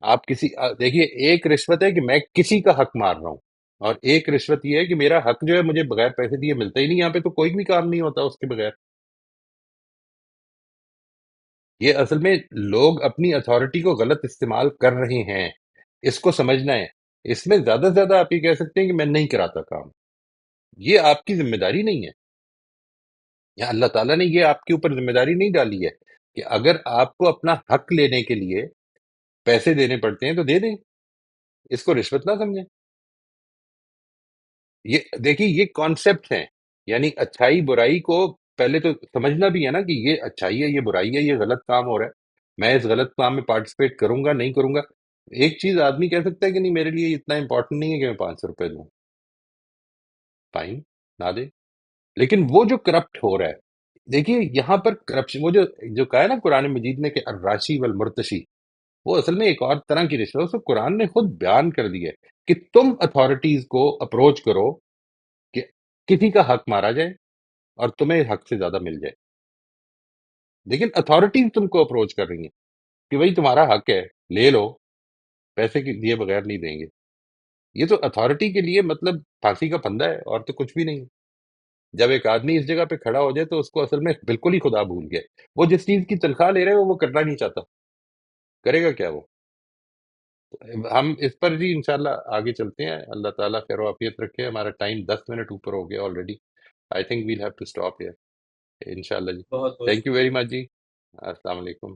آپ دیکھیے، ایک رشوت ہے کہ میں کسی کا حق مار رہا ہوں، اور ایک رشوت یہ ہے کہ میرا حق جو ہے مجھے بغیر پیسے دیے ملتا ہی نہیں. یہاں پہ تو کوئی بھی کام نہیں ہوتا اس کے بغیر. یہ اصل میں لوگ اپنی اتھارٹی کو غلط استعمال کر رہے ہیں، اس کو سمجھنا ہے. اس میں زیادہ سے زیادہ آپ یہ کہہ سکتے ہیں کہ میں نہیں کراتا کام، یہ آپ کی ذمہ داری نہیں ہے. یا اللہ تعالیٰ نے یہ آپ کے اوپر ذمہ داری نہیں ڈالی ہے کہ اگر آپ کو اپنا حق لینے کے لیے پیسے دینے پڑتے ہیں تو دے دیں، اس کو رشوت نہ سمجھیں. یہ دیکھیے، یہ کانسیپٹ ہیں. یعنی اچھائی برائی کو پہلے تو سمجھنا بھی ہے نا کہ یہ اچھائی ہے، یہ برائی ہے، یہ غلط کام ہو رہا ہے، میں اس غلط کام میں پارٹیسپیٹ کروں گا نہیں کروں گا. ایک چیز آدمی کہہ سکتا ہے کہ نہیں میرے لیے اتنا امپورٹنٹ نہیں ہے کہ میں 500 روپے دوں، فائن، نہ دے. لیکن وہ جو کرپٹ ہو رہا ہے، دیکھیے یہاں پر کرپشن، وہ جو کہا ہے نا قرآن مجید نے کہ الراشی والمرتشی، وہ اصل میں ایک اور طرح کی رشوت ہے. اس کو قرآن نے خود بیان کر دیا ہے کہ تم اتھارٹیز کو اپروچ کرو کہ کسی کا حق مارا جائے اور تمہیں حق سے زیادہ مل جائے، لیکن اتھارٹیز تم کو اپروچ کر رہی ہیں کہ بھئی تمہارا حق ہے، لے لو، پیسے کے دیے بغیر نہیں دیں گے. یہ تو اتھارٹی کے لیے مطلب پھانسی کا پھندا ہے اور تو کچھ بھی نہیں. جب ایک آدمی اس جگہ پہ کھڑا ہو جائے تو اس کو اصل میں بالکل ہی خدا بھول گیا. وہ جس چیز کی تنخواہ لے رہے ہیں وہ کرنا نہیں چاہتا، کرے گا کیا وہ؟ ہم اس پر جی انشاءاللہ آگے چلتے ہیں. اللہ تعالیٰ خیر و عافیت رکھے. ہمارا ٹائم 10 منٹ اوپر ہو گیا already. I think we'll have to stop here انشاءاللہ جی. بہت بہت تھینک یو شکریہ. ویری مچ جی. السلام علیکم.